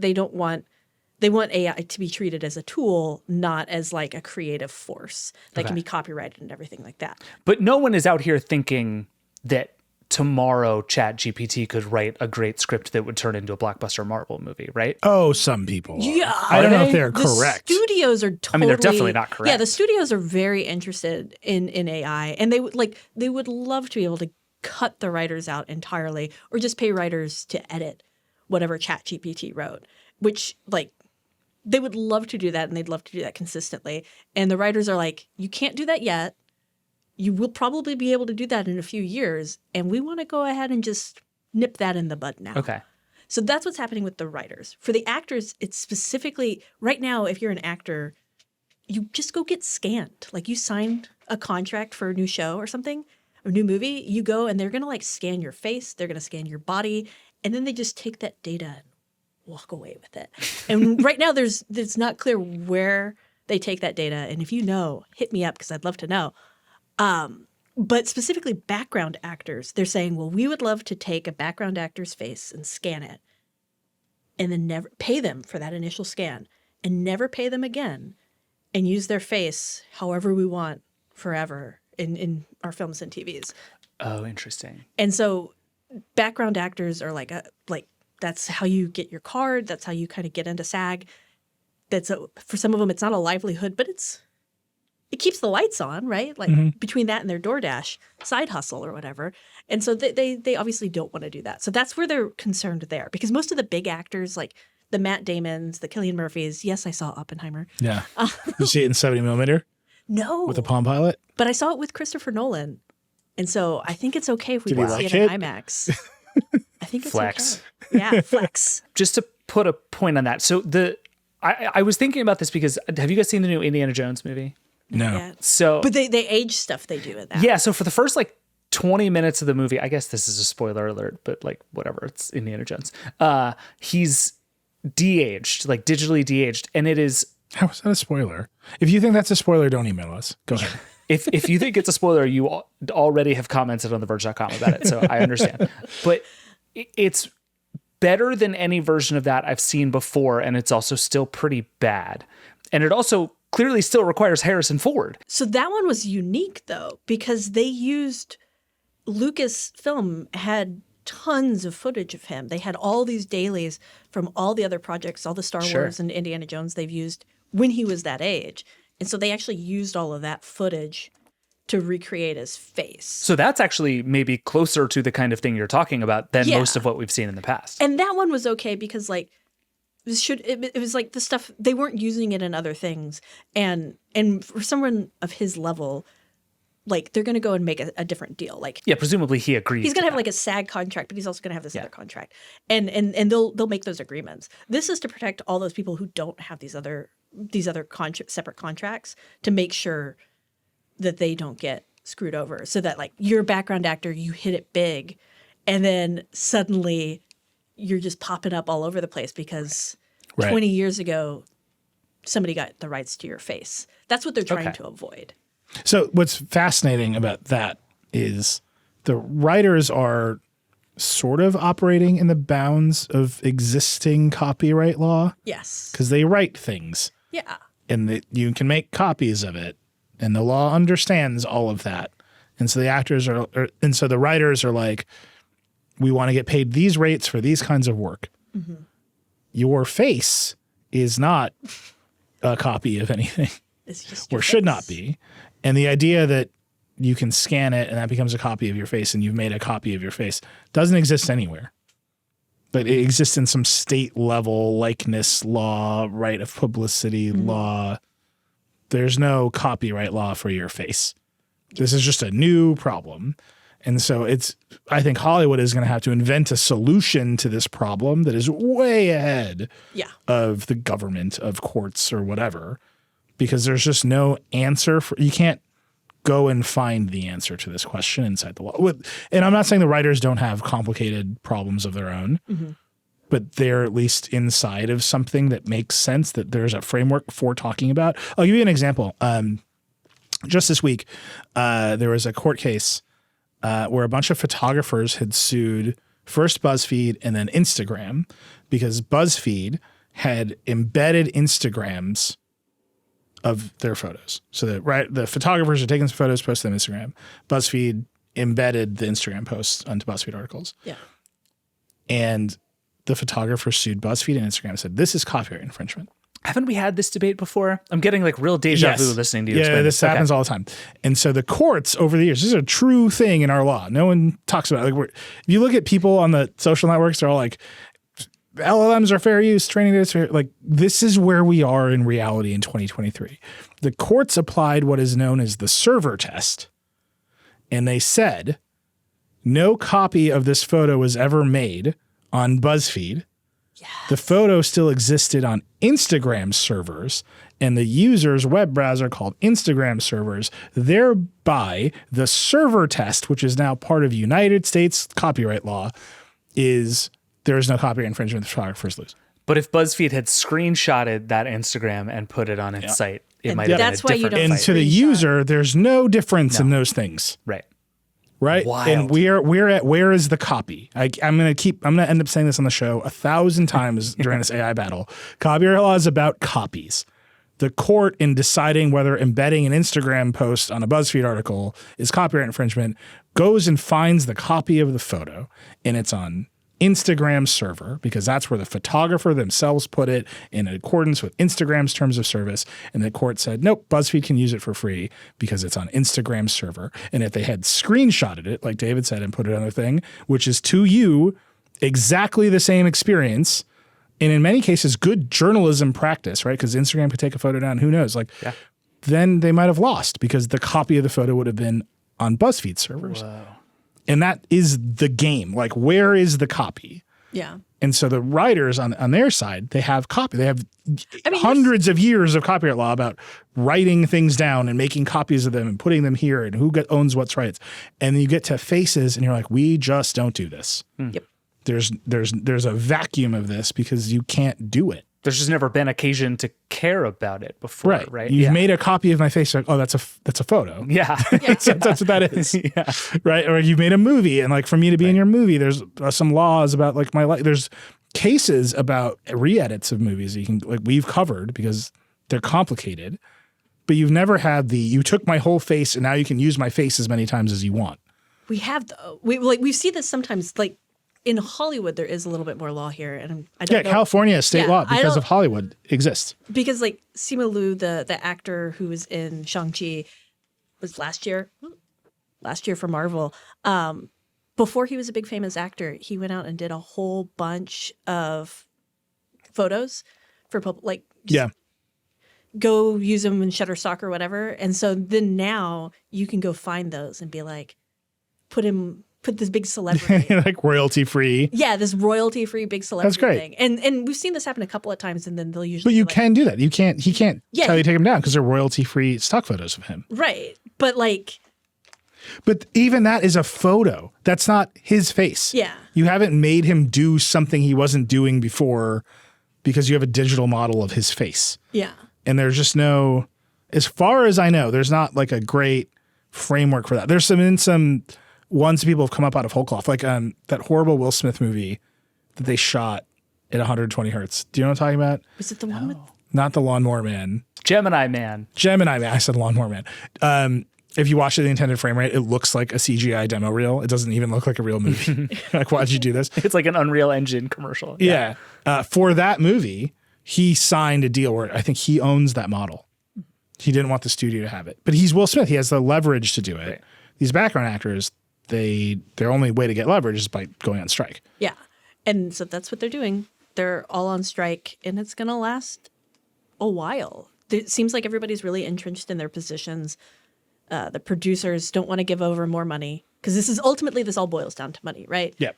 [SPEAKER 2] want AI to be treated as a tool, not as like a creative force that can be copyrighted and everything like that.
[SPEAKER 3] But no one is out here thinking that tomorrow ChatGPT could write a great script that would turn into a blockbuster Marvel movie, right?
[SPEAKER 1] Oh, some people.
[SPEAKER 2] Yeah.
[SPEAKER 1] I don't know if they're correct.
[SPEAKER 2] The studios are totally...
[SPEAKER 3] I mean, they're definitely not correct.
[SPEAKER 2] Yeah, the studios are very interested in AI, and they would love to be able to cut the writers out entirely or just pay writers to edit whatever ChatGPT wrote, which, like, they would love to do that, and they'd love to do that consistently. And the writers are like, you can't do that yet. You will probably be able to do that in a few years, and we want to go ahead and just nip that in the bud now.
[SPEAKER 3] Okay.
[SPEAKER 2] So that's what's happening with the writers. For the actors, it's specifically right now, if you're an actor, you just go get scanned. Like you signed a contract for a new show or something, or a new movie, you go and they're going to like scan your face, they're going to scan your body, and then they just take that data and walk away with it. And right now it's not clear where they take that data. And if you know, hit me up because I'd love to know. But specifically background actors, they're saying, well, we would love to take a background actor's face and scan it and then never pay them for that initial scan and never pay them again and use their face however we want forever in our films and TVs.
[SPEAKER 3] Oh, interesting.
[SPEAKER 2] And so background actors are like that's how you get your card. That's how you kind of get into SAG. For some of them, it's not a livelihood, but it keeps the lights on, right? Like between that and their DoorDash side hustle or whatever. And so they obviously don't want to do that. So that's where they're concerned there because most of the big actors, like the Matt Damons, the Cillian Murphys, yes, I saw Oppenheimer.
[SPEAKER 1] Yeah. Did you see it in 70mm?
[SPEAKER 2] No.
[SPEAKER 1] With a Palm Pilot?
[SPEAKER 2] But I saw it with Christopher Nolan. And so I think it's okay if we
[SPEAKER 1] Did
[SPEAKER 2] see
[SPEAKER 1] like
[SPEAKER 2] it in IMAX. I think it's
[SPEAKER 3] Flex.
[SPEAKER 2] Okay. Yeah, flex.
[SPEAKER 3] Just to put a point on that. So I was thinking about this because have you guys seen the new Indiana Jones movie?
[SPEAKER 1] No.
[SPEAKER 2] Yeah.
[SPEAKER 3] So,
[SPEAKER 2] but they age stuff they do in that.
[SPEAKER 3] Yeah. So for the first like 20 minutes of the movie, I guess this is a spoiler alert, but like whatever, it's Indiana Jones. He's de-aged, like digitally de-aged, and it is.
[SPEAKER 1] How is that a spoiler? If you think that's a spoiler, don't email us. Go ahead.
[SPEAKER 3] If you think it's a spoiler, you already have commented on the Verge.com about it, so I understand. But it's better than any version of that I've seen before, and it's also still pretty bad. And it also clearly still requires Harrison Ford.
[SPEAKER 2] So that one was unique, though, because they used Lucasfilm had tons of footage of him. They had all these dailies from all the other projects, all the Star Wars and Indiana Jones they've used when he was that age. And so they actually used all of that footage to recreate his face.
[SPEAKER 3] So that's actually maybe closer to the kind of thing you're talking about than most of what we've seen in the past.
[SPEAKER 2] And that one was okay because like it was like the stuff they weren't using it in other things. And for someone of his level, like they're going to go and make a different deal. Like
[SPEAKER 3] presumably he agreed.
[SPEAKER 2] He's going to have like a SAG contract, but he's also going to have this other contract. And they'll make those agreements. This is to protect all those people who don't have these other separate contracts to make sure that they don't get screwed over. So that like you're a background actor, you hit it big, and then suddenly you're just popping up all over the place because 20 years ago somebody got the rights to your face. That's what they're trying to avoid.
[SPEAKER 1] So what's fascinating about that is the writers are sort of operating in the bounds of existing copyright law.
[SPEAKER 2] Yes.
[SPEAKER 1] Because they write things.
[SPEAKER 2] Yeah.
[SPEAKER 1] And you can make copies of it. And the law understands all of that. And so the actors and so the writers are like, we want to get paid these rates for these kinds of work. Mm-hmm. Your face is not a copy of anything.
[SPEAKER 2] It's just
[SPEAKER 1] or should not be. And the idea that you can scan it and that becomes a copy of your face and you've made a copy of your face doesn't exist anywhere. But it exists in some state level likeness law, right of publicity law. There's no copyright law for your face. This is just a new problem. And so I think Hollywood is going to have to invent a solution to this problem that is way ahead of the government, of courts or whatever, because there's just no answer you can't go and find the answer to this question inside the law. And I'm not saying the writers don't have complicated problems of their own, but they're at least inside of something that makes sense, that there's a framework for talking about. I'll give you an example. Just this week, there was a court case where a bunch of photographers had sued first BuzzFeed and then Instagram because BuzzFeed had embedded Instagrams of their photos. So the photographers are taking some photos, posting them on Instagram. BuzzFeed embedded the Instagram posts onto BuzzFeed articles. Yeah. And the photographers sued BuzzFeed and Instagram and said, this is copyright infringement.
[SPEAKER 3] Haven't we had this debate before? I'm getting like real deja vu listening to you.
[SPEAKER 1] Yeah, this happens all the time. And so the courts over the years, this is a true thing in our law. No one talks about it. Like if you look at people on the social networks, they're all like, LLMs are fair use, training data is fair. Like this is where we are in reality in 2023. The courts applied what is known as the server test. And they said, no copy of this photo was ever made on BuzzFeed. Yes. The photo still existed on Instagram servers and the user's web browser called Instagram servers. Thereby, the server test, which is now part of United States copyright law, is there is no copyright infringement. The photographers lose.
[SPEAKER 3] But if BuzzFeed had screenshotted that Instagram and put it on its site, it might have been a different fight.
[SPEAKER 1] And to the user, there's no difference in those things.
[SPEAKER 3] Right.
[SPEAKER 1] Wild. And we're at where is the copy? I'm gonna end up saying this on the show 1,000 times during this AI battle. Copyright law is about copies. The court, in deciding whether embedding an Instagram post on a BuzzFeed article is copyright infringement, goes and finds the copy of the photo, and it's on Instagram server because that's where the photographer themselves put it in accordance with Instagram's terms of service. And the court said, nope, BuzzFeed can use it for free because it's on Instagram server. And if they had screenshotted it, like David said, and put it on their thing, which is to you exactly the same experience, and in many cases, good journalism practice, right? Because Instagram could take a photo down, who knows? Then they might have lost because the copy of the photo would have been on BuzzFeed servers. Whoa. And that is the game. Like, where is the copy?
[SPEAKER 2] Yeah.
[SPEAKER 1] And so the writers on their side, they have copy. They have hundreds of years of copyright law about writing things down and making copies of them and putting them here and who owns what's rights. And then you get to faces and you're like, we just don't do this.
[SPEAKER 2] Yep.
[SPEAKER 1] There's a vacuum of this because you can't do it.
[SPEAKER 3] There's just never been occasion to care about it before, right?
[SPEAKER 1] You've made a copy of my face. Like, oh, that's a photo.
[SPEAKER 3] Yeah.
[SPEAKER 1] That's what that is. Right. Or you've made a movie, and like for me to be in your movie, there's some laws about like my life. There's cases about re-edits of movies that you can we've covered because they're complicated. But you've never had you took my whole face and now you can use my face as many times as you want.
[SPEAKER 2] We have though. We see this sometimes like. In Hollywood, there is a little bit more law here, and I don't know.
[SPEAKER 1] California state law because of Hollywood exists.
[SPEAKER 2] Because like Simu Liu, the actor who was in Shang-Chi, was last year for Marvel. Before he was a big famous actor, he went out and did a whole bunch of photos for go use them in Shutterstock or whatever. And so then now you can go find those and be like, put this big celebrity.
[SPEAKER 1] Like royalty free.
[SPEAKER 2] Yeah, this royalty free big celebrity
[SPEAKER 1] That's great.
[SPEAKER 2] thing. And we've seen this happen a couple of times and then they'll usually
[SPEAKER 1] But you can do that. He can't tell you to take him down because they're royalty free stock photos of him.
[SPEAKER 2] Right. But
[SPEAKER 1] even that is a photo. That's not his face.
[SPEAKER 2] Yeah.
[SPEAKER 1] You haven't made him do something he wasn't doing before because you have a digital model of his face.
[SPEAKER 2] Yeah.
[SPEAKER 1] And there's just no, as far as I know, there's not like a great framework for that. There's some ones people have come up out of whole cloth, like that horrible Will Smith movie that they shot at 120 hertz. Do you know what I'm talking about?
[SPEAKER 2] Was it the one with?
[SPEAKER 1] Not the Lawnmower Man.
[SPEAKER 3] Gemini Man.
[SPEAKER 1] I said Lawnmower Man. If you watch it at the intended frame rate, it looks like a CGI demo reel. It doesn't even look like a real movie. Like, why'd you do this?
[SPEAKER 3] It's like an Unreal Engine commercial.
[SPEAKER 1] Yeah. For that movie, he signed a deal where I think he owns that model. He didn't want the studio to have it. But he's Will Smith. He has the leverage to do it.
[SPEAKER 3] Right.
[SPEAKER 1] These background actors, their only way to get leverage is by going on strike.
[SPEAKER 2] Yeah. And so that's what they're doing. They're all on strike, and it's going to last a while. It seems like everybody's really entrenched in their positions. The producers don't want to give over more money because this all boils down to money, right?
[SPEAKER 1] Yep.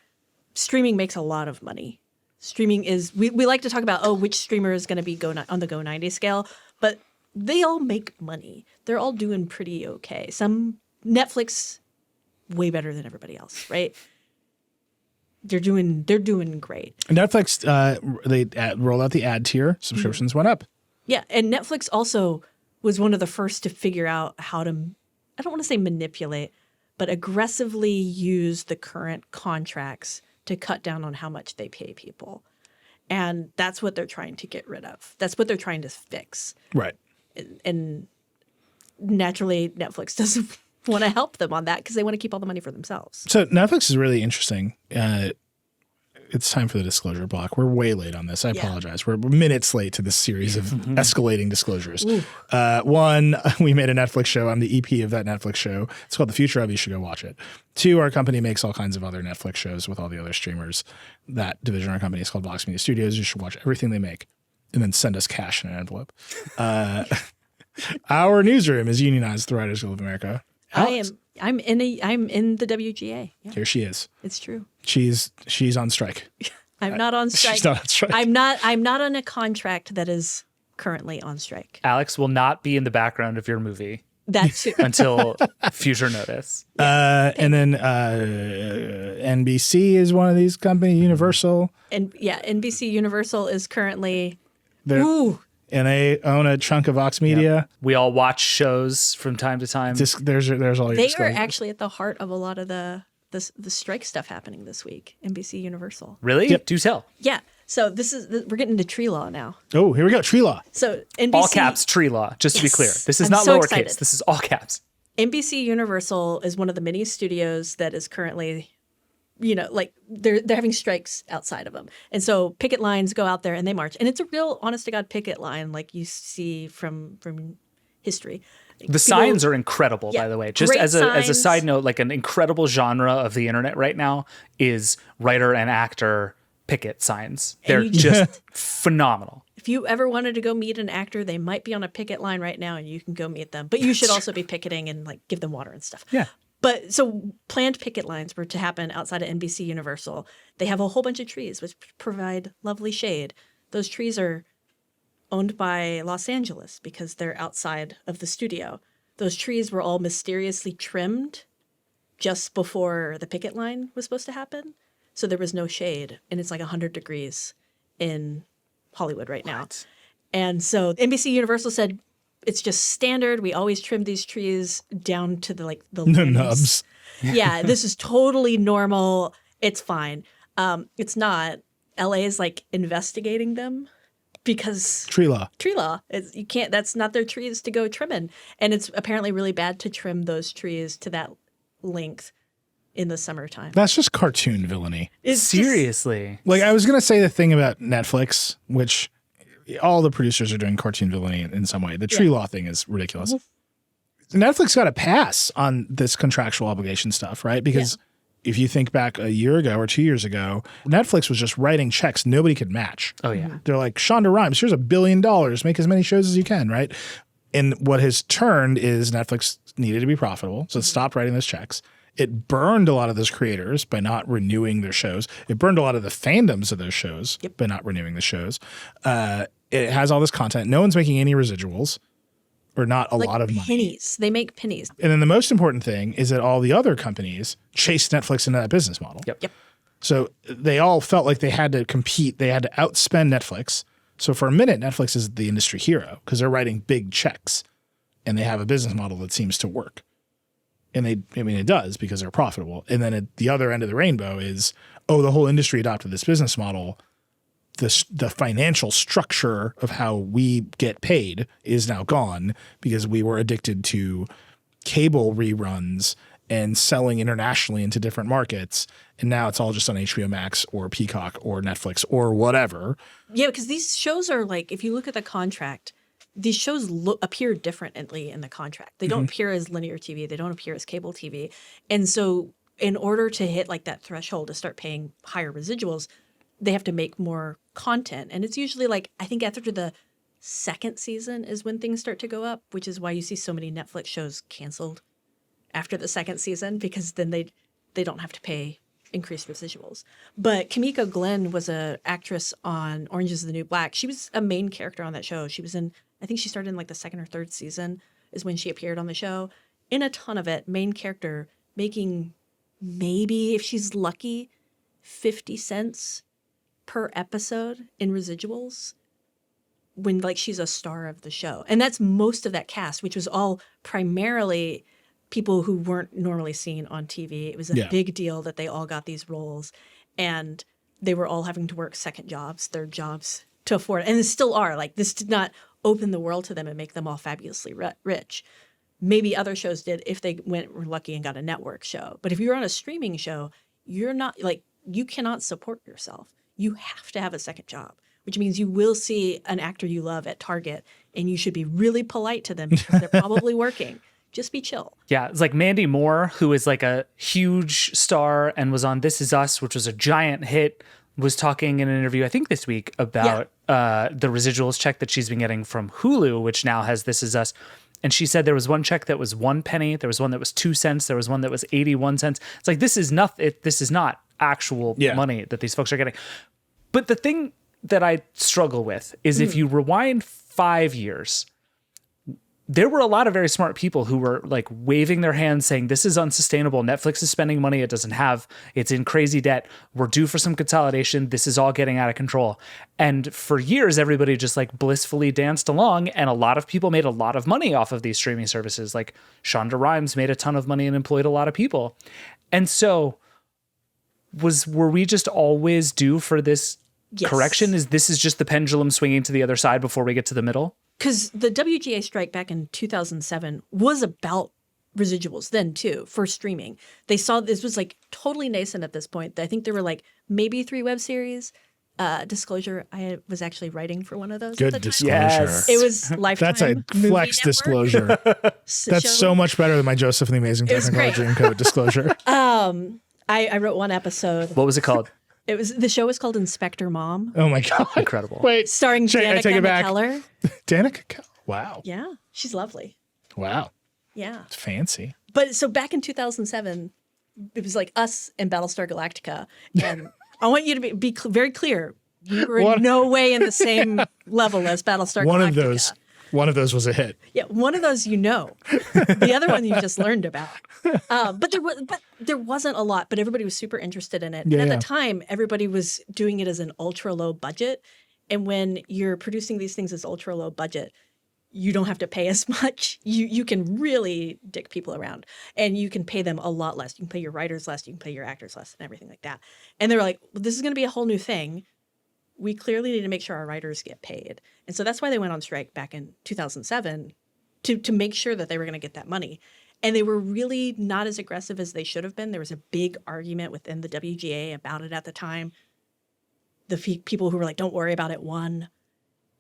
[SPEAKER 2] Streaming makes a lot of money. Streaming is, we like to talk about, which streamer is going to be on the Go 90 scale, but they all make money. They're all doing pretty okay. Netflix, way better than everybody else, right? They're doing great.
[SPEAKER 1] Netflix, they rolled out the ad tier. Subscriptions went up.
[SPEAKER 2] Yeah, and Netflix also was one of the first to figure out how to, I don't want to say manipulate, but aggressively use the current contracts to cut down on how much they pay people. And that's what they're trying to get rid of. That's what they're trying to fix.
[SPEAKER 1] Right.
[SPEAKER 2] And naturally, Netflix doesn't want to help them on that because they want to keep all the money for themselves.
[SPEAKER 1] So Netflix is really interesting. It's time for the disclosure block. We're way late on this. I apologize. We're minutes late to this series of escalating disclosures. One, we made a Netflix show. I'm the EP of that Netflix show. It's called The Future Of. You should go watch it. Two, our company makes all kinds of other Netflix shows with all the other streamers. That division of our company is called Vox Media Studios. You should watch everything they make and then send us cash in an envelope. Our newsroom is unionized, the Writers Guild of America. Alex.
[SPEAKER 2] I'm in the WGA. Yeah,
[SPEAKER 1] here she is.
[SPEAKER 2] it's true.
[SPEAKER 1] She's on strike.
[SPEAKER 2] I'm not on strike.
[SPEAKER 1] She's not on strike.
[SPEAKER 2] I'm not on a contract that is currently on strike.
[SPEAKER 3] Alex will not be in the background of your movie
[SPEAKER 2] That's true.
[SPEAKER 3] until future notice.
[SPEAKER 1] And then NBC is one of these companies, Universal.
[SPEAKER 2] And yeah, NBC Universal is currently
[SPEAKER 1] And they own a chunk of Vox Media.
[SPEAKER 3] We all watch shows from time to time.
[SPEAKER 1] There's all your
[SPEAKER 2] They are
[SPEAKER 1] disclosures.
[SPEAKER 2] actually at the heart of a lot of the strike stuff happening this week. NBC Universal.
[SPEAKER 3] Really?
[SPEAKER 1] Yep.
[SPEAKER 3] Do tell.
[SPEAKER 2] Yeah. So we're getting into tree law now.
[SPEAKER 1] Oh, here we go. Tree law.
[SPEAKER 2] So NBC,
[SPEAKER 3] All caps tree law, just to be
[SPEAKER 2] Yes.
[SPEAKER 3] clear. This is
[SPEAKER 2] I'm
[SPEAKER 3] not
[SPEAKER 2] so
[SPEAKER 3] lowercase.
[SPEAKER 2] excited.
[SPEAKER 3] This is all caps.
[SPEAKER 2] NBC Universal is one of the many studios that is currently, like they're having strikes outside of them. And so picket lines go out there and they march. And it's a real honest to God picket line like you see from history.
[SPEAKER 3] The signs are incredible,
[SPEAKER 2] Yeah,
[SPEAKER 3] by the way. Just
[SPEAKER 2] great
[SPEAKER 3] as a
[SPEAKER 2] signs.
[SPEAKER 3] side note, like an incredible genre of the internet right now is writer and actor picket signs. They're
[SPEAKER 2] you
[SPEAKER 3] just phenomenal.
[SPEAKER 2] If you ever wanted to go meet an actor, they might be on a picket line right now and you can go meet them. But you should also be picketing and like give them water and stuff.
[SPEAKER 3] Yeah.
[SPEAKER 2] But so planned picket lines were to happen outside of NBC Universal. They have a whole bunch of trees which provide lovely shade. Those trees are owned by Los Angeles because they're outside of the studio. Those trees were all mysteriously trimmed just before the picket line was supposed to happen. So there was no shade. And it's like 100 degrees in Hollywood right now. And so NBC Universal said, it's just standard. We always trim these trees down to the limbs.
[SPEAKER 1] Nubs.
[SPEAKER 2] Yeah, this is totally normal. It's fine. It's not. LA is like investigating them because
[SPEAKER 1] Tree law.
[SPEAKER 2] you can't. That's not their trees to go trimming, and it's apparently really bad to trim those trees to that length in the summertime.
[SPEAKER 1] That's just cartoon villainy.
[SPEAKER 2] It's just-
[SPEAKER 3] Seriously.
[SPEAKER 1] Like I was going to say the thing about Netflix, which all the producers are doing cartoon villainy in some way. The tree law thing is ridiculous. Netflix got a pass on this contractual obligation stuff, right? Because if you think back a year ago or 2 years ago, Netflix was just writing checks nobody could match.
[SPEAKER 3] Oh, yeah.
[SPEAKER 1] They're like, Shonda Rhimes, here's $1 billion. Make as many shows as you can, right? And what has turned is Netflix needed to be profitable, so it stopped writing those checks. It burned a lot of those creators by not renewing their shows. It burned a lot of the fandoms of those shows by not renewing the shows. It has all this content. No one's making any residuals or not a lot of money.
[SPEAKER 2] pennies. They make pennies.
[SPEAKER 1] And then the most important thing is that all the other companies chased Netflix into that business model.
[SPEAKER 3] Yep.
[SPEAKER 1] So they all felt like they had to compete. They had to outspend Netflix. So for a minute, Netflix is the industry hero because they're writing big checks and they have a business model that seems to work. And it does because they're profitable. And then at the other end of the rainbow is, the whole industry adopted this business model. The financial structure of how we get paid is now gone because we were addicted to cable reruns and selling internationally into different markets. And now it's all just on HBO Max or Peacock or Netflix or whatever.
[SPEAKER 2] Yeah, because these shows are like, if you look at the contract, these shows appear differently in the contract. They don't appear as linear TV. They don't appear as cable TV. And so in order to hit like that threshold to start paying higher residuals, they have to make more content. And it's usually like, I think after the second season is when things start to go up, which is why you see so many Netflix shows canceled after the second season, because then they don't have to pay increased residuals. But Kimiko Glenn was an actress on Orange is the New Black. She was a main character on that show. She was in, I think she started in like the second or third season is when she appeared on the show. In a ton of it, main character, making maybe, if she's lucky, 50 cents per episode in residuals when like she's a star of the show. And that's most of that cast, which was all primarily people who weren't normally seen on TV. It was a big deal that they all got these roles, and they were all having to work second jobs, third jobs to afford it. And they still are. Like, this did not open the world to them and make them all fabulously rich. Maybe other shows did if they were lucky and got a network show. But if you're on a streaming show, you're not like, you cannot support yourself. You have to have a second job, which means you will see an actor you love at Target and you should be really polite to them because they're probably working. Just be chill.
[SPEAKER 3] Yeah, it's like Mandy Moore, who is like a huge star and was on This Is Us, which was a giant hit, was talking in an interview, I think this week, about the residuals check that she's been getting from Hulu, which now has This Is Us. And she said there was one check that was 1 penny, there was one that was 2 cents, there was one that was 81 cents. It's like, this is not actual money that these folks are getting. But the thing that I struggle with is if you rewind 5 years, there were a lot of very smart people who were like waving their hands saying, this is unsustainable. Netflix is spending money it's in crazy debt. We're due for some consolidation. This is all getting out of control. And for years, everybody just like blissfully danced along. And a lot of people made a lot of money off of these streaming services. Like Shonda Rhimes made a ton of money and employed a lot of people. And so were we just always due for this correction? This is just the pendulum swinging to the other side before we get to the middle?
[SPEAKER 2] Because the WGA strike back in 2007 was about residuals then, too, for streaming. They saw this was like totally nascent at this point. I think there were like maybe 3 web series. Disclosure, I was actually writing for one of those.
[SPEAKER 1] Good
[SPEAKER 2] at the
[SPEAKER 1] disclosure.
[SPEAKER 2] Time.
[SPEAKER 3] Yes.
[SPEAKER 2] It was Lifetime.
[SPEAKER 1] That's a flex disclosure. That's so much better than my Joseph and the Amazing Technicolor Dreamcoat disclosure.
[SPEAKER 2] I wrote one episode.
[SPEAKER 3] What was it called?
[SPEAKER 2] The show was called Inspector Mom.
[SPEAKER 1] Oh my God.
[SPEAKER 3] Incredible.
[SPEAKER 1] Wait.
[SPEAKER 2] Starring
[SPEAKER 1] I take
[SPEAKER 2] Danica
[SPEAKER 1] it back.
[SPEAKER 2] McKellar.
[SPEAKER 1] Danica? Wow.
[SPEAKER 2] Yeah, she's lovely.
[SPEAKER 1] Wow.
[SPEAKER 2] Yeah.
[SPEAKER 1] It's fancy.
[SPEAKER 2] But so back in 2007, it was like us and Battlestar Galactica. And I want you to be very clear. We were in no way in the same level as Battlestar Galactica.
[SPEAKER 1] One of those was a hit.
[SPEAKER 2] Yeah, one of those you know. The other one you just learned about. But there wasn't a lot, but everybody was super interested in it.
[SPEAKER 1] Yeah,
[SPEAKER 2] and at the time, everybody was doing it as an ultra low budget. And when you're producing these things as ultra low budget, you don't have to pay as much. You can really dick people around, and you can pay them a lot less. You can pay your writers less, you can pay your actors less, and everything like that. And they were like, well, this is going to be a whole new thing. We clearly need to make sure our writers get paid. And so that's why they went on strike back in 2007 to make sure that they were going to get that money. And they were really not as aggressive as they should have been. There was a big argument within the WGA about it at the time. The people who were like, don't worry about it, won.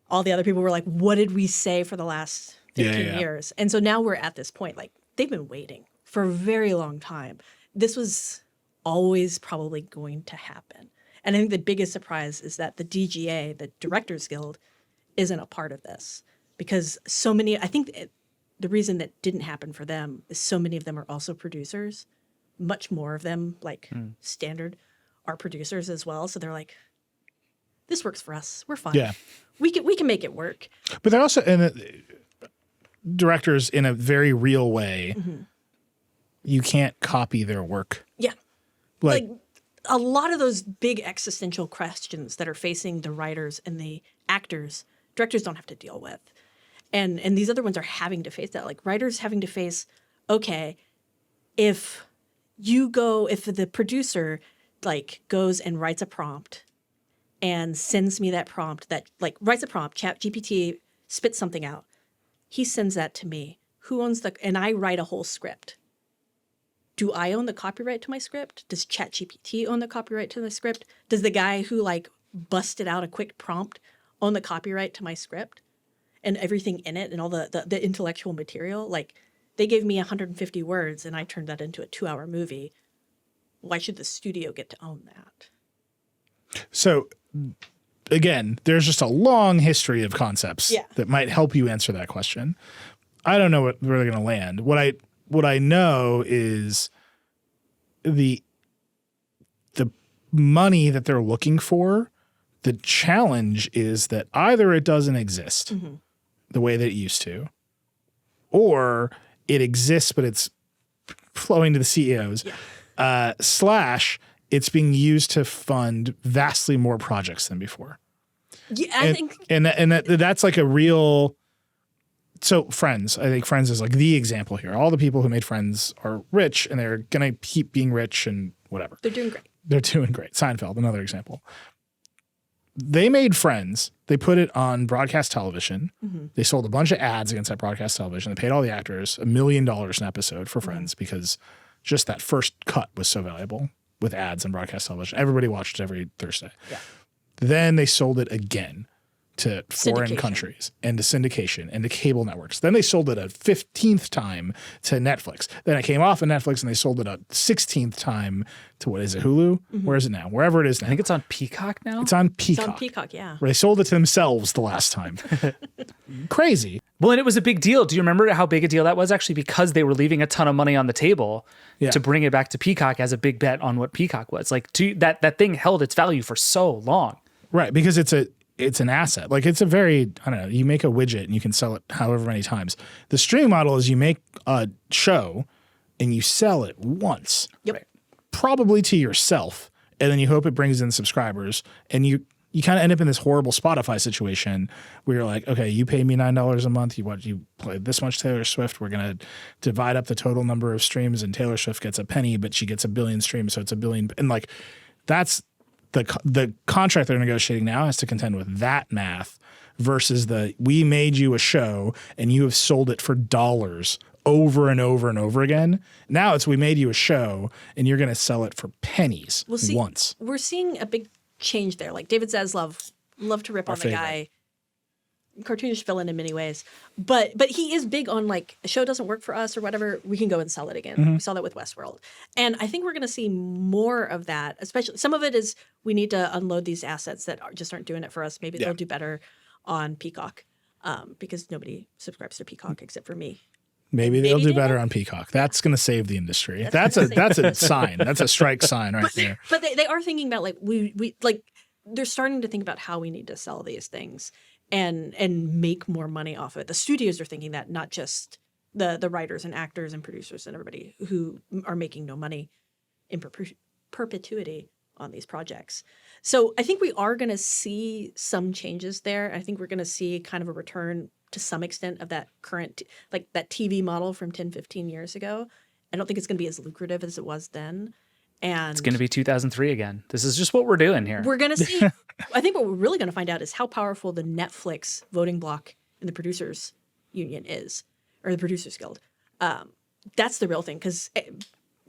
[SPEAKER 2] All the other people were like, what did we say for the last 15 years? And so now we're at this point. Like, they've been waiting for a very long time. This was always probably going to happen. And I think the biggest surprise is that the DGA, the Directors Guild, isn't a part of this. Because so many, I think the reason that didn't happen for them is so many of them are also producers. Much more of them, like standard, are producers as well. So they're like, this works for us. We're fine.
[SPEAKER 1] Yeah.
[SPEAKER 2] We can make it work.
[SPEAKER 1] But they're also directors in a very real way. Mm-hmm. You can't copy their work.
[SPEAKER 2] Yeah.
[SPEAKER 1] Like
[SPEAKER 2] a lot of those big existential questions that are facing the writers and the actors, directors don't have to deal with. And these other ones are having to face that. Like writers having to face, okay, if the producer like goes and writes a prompt and sends me that prompt writes a prompt, ChatGPT spits something out. He sends that to me. Who owns and I write a whole script. Do I own the copyright to my script? Does ChatGPT own the copyright to the script? Does the guy who like busted out a quick prompt own the copyright to my script? and everything in it and all the intellectual material, like they gave me 150 words and I turned that into a 2-hour movie. Why should the studio get to own that?
[SPEAKER 1] So again, there's just a long history of concepts
[SPEAKER 2] Yeah.
[SPEAKER 1] that might help you answer that question. I don't know where they're going to land. What I know is the money that they're looking for. The challenge is that either it doesn't exist the way that it used to, or it exists but it's flowing to the CEOs, slash it's being used to fund vastly more projects than before.
[SPEAKER 2] Yeah, I think
[SPEAKER 1] That's like a real. So Friends, I think Friends is like the example here. All the people who made Friends are rich and they're going to keep being rich and whatever.
[SPEAKER 2] they're doing great.
[SPEAKER 1] They're doing great. Seinfeld, another example. They made Friends. They put it on broadcast television. They sold a bunch of ads against that broadcast television. They paid all the actors $1 million an episode for Friends because just that first cut was so valuable with ads on broadcast television. Everybody watched it every Thursday.
[SPEAKER 2] Yeah.
[SPEAKER 1] Then they sold it again to foreign
[SPEAKER 2] Syndication.
[SPEAKER 1] countries and to syndication and to cable networks. Then they sold it a 15th time to Netflix. Then it came off of Netflix and they sold it a 16th time to, what is it, Hulu? Where is it now? Wherever it is now.
[SPEAKER 3] I think it's on Peacock now.
[SPEAKER 1] It's on
[SPEAKER 2] It's
[SPEAKER 1] Peacock.
[SPEAKER 2] on Peacock, yeah.
[SPEAKER 1] Where they sold it to themselves the last time. Crazy.
[SPEAKER 3] Well, and it was a big deal. Do you remember how big a deal that was? Actually, because they were leaving a ton of money on the table to bring it back to Peacock as a big bet on what Peacock was. Like that thing held its value for so long.
[SPEAKER 1] Right, because it's an asset. Like it's a very, I don't know, you make a widget and you can sell it however many times. The streaming model is you make a show and you sell it once.
[SPEAKER 2] Yep.
[SPEAKER 1] Right. Probably to yourself. And then you hope it brings in subscribers. And you kind of end up in this horrible Spotify situation where you're like, okay, you pay me $9 a month. You play this much Taylor Swift. We're going to divide up the total number of streams and Taylor Swift gets a penny, but she gets 1 billion streams. So it's 1 billion. And like, that's the contract they're negotiating now has to contend with that math versus we made you a show and you have sold it for dollars over and over and over again. Now it's we made you a show and you're going to sell it for pennies once.
[SPEAKER 2] We're seeing a big change there. Like David Zaslav, love to rip on the guy. Cartoonish villain in many ways. But he is big on like a show doesn't work for us or whatever, we can go and sell it again. We saw that with Westworld. And I think we're going to see more of that, especially some of it is we need to unload these assets that just aren't doing it for us. Maybe they'll do better on Peacock because nobody subscribes to Peacock except for me.
[SPEAKER 1] Maybe they'll do better on Peacock. That's going to save the industry. That's a sign. That's a strike sign right there.
[SPEAKER 2] But they are thinking about like we like they're starting to think about how we need to sell these things and make more money off of it. The studios are thinking that, not just the writers and actors and producers and everybody who are making no money in perpetuity on these projects. So I think we are going to see some changes there. I think we're going to see kind of a return to some extent of that current, like that TV model from 10, 15 years ago. I don't think it's going to be as lucrative as it was then. And
[SPEAKER 3] It's going to be 2003 again. This is just what we're doing here.
[SPEAKER 2] we're going to see, I think what we're really going to find out is how powerful the Netflix voting bloc in the producers union is, or the producers guild. That's the real thing, because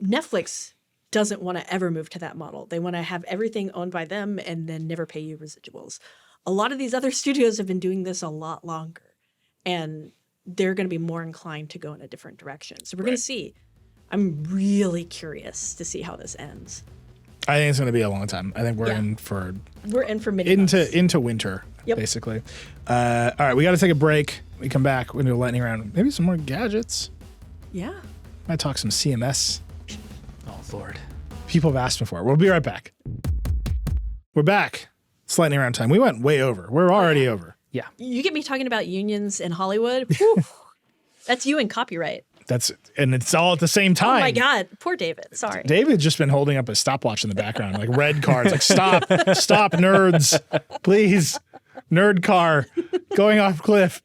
[SPEAKER 2] Netflix doesn't want to ever move to that model. They want to have everything owned by them and then never pay you residuals. A lot of these other studios have been doing this a lot longer, and they're going to be more inclined to go in a different direction. So we're going to see. I'm really curious to see how this ends.
[SPEAKER 1] I think it's going to be a long time. I think we're in for
[SPEAKER 2] many months.
[SPEAKER 1] into winter, basically. All right, we got to take a break. We come back. We're going to do a lightning round. Maybe some more gadgets.
[SPEAKER 2] Yeah.
[SPEAKER 1] Might talk some CMS.
[SPEAKER 3] Oh, Lord.
[SPEAKER 1] People have asked me for it. We'll be right back. We're back. It's lightning round time. We went way over. We're already over.
[SPEAKER 3] Yeah.
[SPEAKER 2] You get me talking about unions in Hollywood. Whew. That's you in copyright.
[SPEAKER 1] And it's all at the same time.
[SPEAKER 2] Oh my God. Poor David. Sorry.
[SPEAKER 1] David's just been holding up a stopwatch in the background, like red cars. Like, stop, nerds. Please. Nerd car. Going off cliff.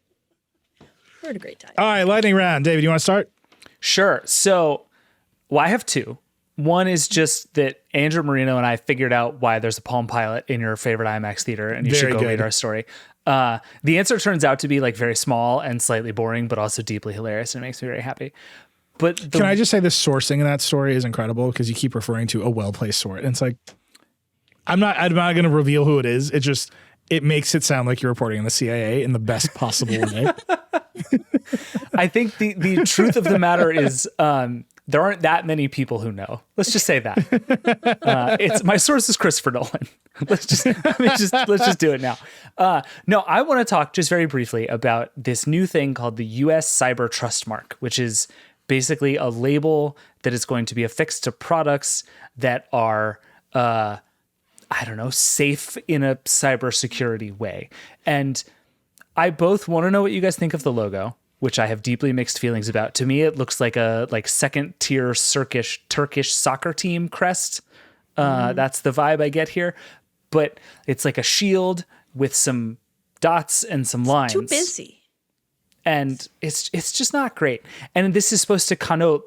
[SPEAKER 2] We're at a great time.
[SPEAKER 1] All right, lightning round. David, you want to start?
[SPEAKER 3] Sure. So, I have two. One is just that Andrew Marino and I figured out why there's a Palm Pilot in your favorite IMAX theater, and you should go read our story. The answer turns out to be like very small and slightly boring, but also deeply hilarious, and it makes me very happy. But
[SPEAKER 1] Can I just say the sourcing in that story is incredible, because you keep referring to a well-placed source. And it's like, I'm not going to reveal who it is. It's just it makes it sound like you're reporting on the CIA in the best possible way.
[SPEAKER 3] I think the truth of the matter is there aren't that many people who know. Let's just say that. It's my source is Christopher Nolan. let's just do it now. No, I want to talk just very briefly about this new thing called the U.S. Cyber Trust Mark, which is basically a label that is going to be affixed to products that are safe in a cybersecurity way. And I both want to know what you guys think of the logo, which I have deeply mixed feelings about. To me, it looks like a second tier Turkish soccer team crest. That's the vibe I get here. But it's like a shield with some dots and some lines.
[SPEAKER 2] Too busy.
[SPEAKER 3] And it's just not great. And this is supposed to connote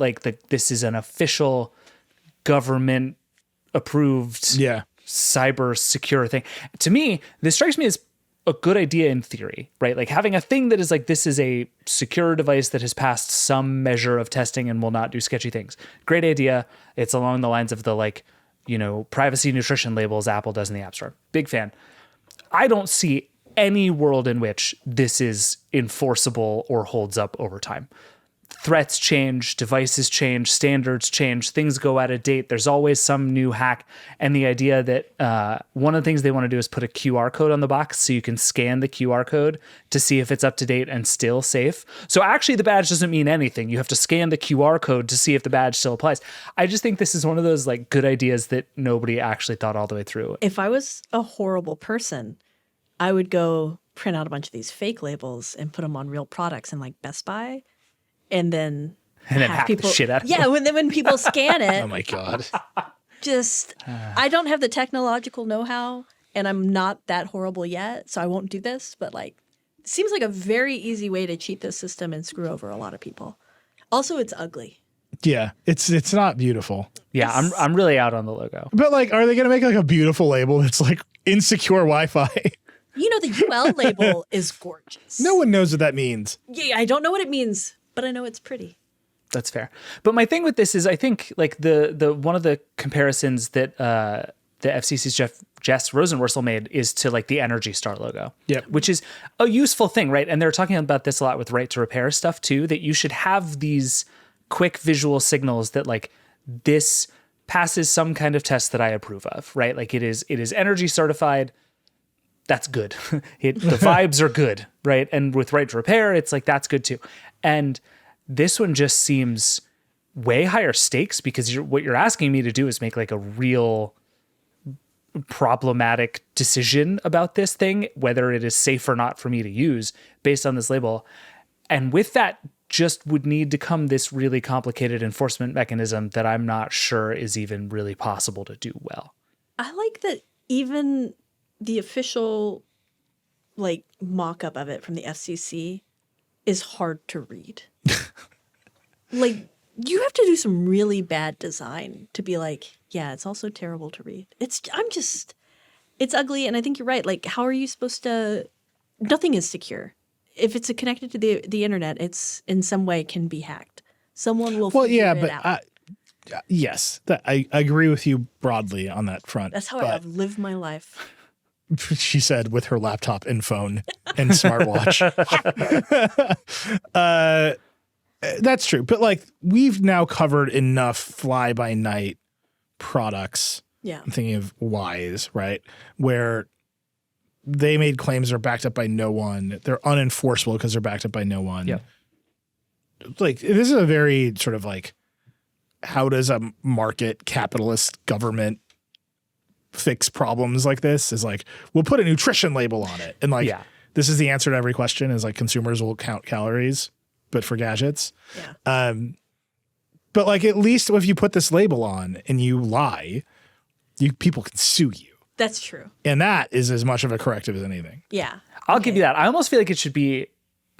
[SPEAKER 3] this is an official government approved cyber secure thing. To me, this strikes me as a good idea in theory, right? Like having a thing that is like, this is a secure device that has passed some measure of testing and will not do sketchy things. Great idea. It's along the lines of the privacy nutrition labels Apple does in the App Store. Big fan. I don't see any world in which this is enforceable or holds up over time. Threats change, devices change, standards change, things go out of date. There's always some new hack. And the idea that one of the things they want to do is put a QR code on the box so you can scan the QR code to see if it's up to date and still safe. So actually the badge doesn't mean anything. You have to scan the QR code to see if the badge still applies. I just think this is one of those like good ideas that nobody actually thought all the way through.
[SPEAKER 2] If I was a horrible person, I would go print out a bunch of these fake labels and put them on real products in like Best Buy. And then
[SPEAKER 3] hack people, the shit out of them.
[SPEAKER 2] when people scan it.
[SPEAKER 1] Oh my God.
[SPEAKER 2] I don't have the technological know-how and I'm not that horrible yet, so I won't do this, but like it seems like a very easy way to cheat this system and screw over a lot of people. Also, it's ugly.
[SPEAKER 1] Yeah, it's not beautiful.
[SPEAKER 3] Yeah, I'm really out on the logo.
[SPEAKER 1] But like, are they going to make like a beautiful label that's like insecure Wi-Fi?
[SPEAKER 2] The UL label is gorgeous.
[SPEAKER 1] No one knows what that means.
[SPEAKER 2] Yeah, I don't know what it means, but I know it's pretty.
[SPEAKER 3] That's fair. But my thing with this is I think like the one of the comparisons that the FCC's Jess Rosenworcel made is to like the Energy Star logo.
[SPEAKER 1] Yeah.
[SPEAKER 3] Which is a useful thing, right? And they're talking about this a lot with right to repair stuff too, that you should have these quick visual signals that like this passes some kind of test that I approve of, right? Like it is energy certified. That's good. The vibes are good, right? And with right to repair, it's like, that's good too. And this one just seems way higher stakes because what you're asking me to do is make like a real problematic decision about this thing, whether it is safe or not for me to use based on this label. And with that just would need to come this really complicated enforcement mechanism that I'm not sure is even really possible to do well.
[SPEAKER 2] I like that even the official like mock-up of it from the FCC is hard to read. Like you have to do some really bad design to be like, yeah, it's also terrible to read. It's ugly. And I think you're right. Like, how are you supposed to, nothing is secure. If it's connected to the internet, it's in some way can be hacked. Someone will figure it out.
[SPEAKER 1] Yes, I agree with you broadly on that front.
[SPEAKER 2] That's how I have lived my life.
[SPEAKER 1] She said with her laptop and phone and smartwatch. That's true. But like we've now covered enough fly by night products.
[SPEAKER 2] Yeah.
[SPEAKER 1] I'm thinking of Wise, right? Where they made claims that are backed up by no one. They're unenforceable because they're backed up by no one.
[SPEAKER 3] Yeah.
[SPEAKER 1] Like this is a very sort of like, how does a market capitalist government fix problems like this? Is like, we'll put a nutrition label on it. And like, this is the answer to every question is like consumers will count calories, but for gadgets.
[SPEAKER 2] Yeah.
[SPEAKER 1] But like, at least if you put this label on and you lie, people can sue you.
[SPEAKER 2] That's true.
[SPEAKER 1] And that is as much of a corrective as anything.
[SPEAKER 2] Yeah.
[SPEAKER 3] I'll give you that. I almost feel like it should be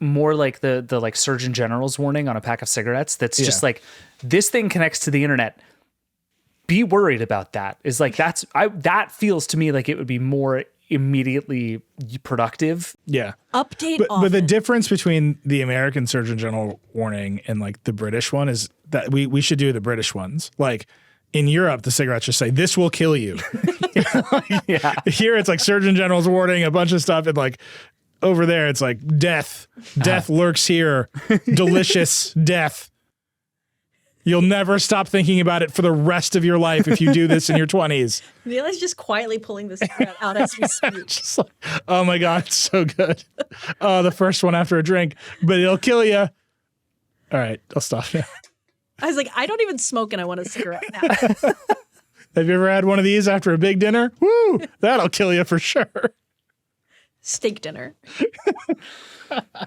[SPEAKER 3] more like the like Surgeon General's warning on a pack of cigarettes. That's just like, this thing connects to the internet. Be worried about that. Is like, that feels to me like it would be more immediately productive.
[SPEAKER 1] Yeah.
[SPEAKER 2] Update
[SPEAKER 1] but the difference between the American Surgeon General warning and like the British one is that we should do the British ones. Like In Europe, the cigarettes just say, "This will kill you."
[SPEAKER 3] Yeah.
[SPEAKER 1] Here, it's like Surgeon General's warning, a bunch of stuff, and like over there, it's like death. Death lurks here. Delicious death. You'll never stop thinking about it for the rest of your life if you do this in your 20s.
[SPEAKER 2] Nilay's just quietly pulling this cigarette out as we speak.
[SPEAKER 1] Just like, oh my God, it's so good. Oh, the first one after a drink, but it'll kill you. All right, I'll stop now.
[SPEAKER 2] I was like, I don't even smoke and I want a cigarette now.
[SPEAKER 1] Have you ever had one of these after a big dinner? Woo, that'll kill you for sure.
[SPEAKER 2] Steak dinner.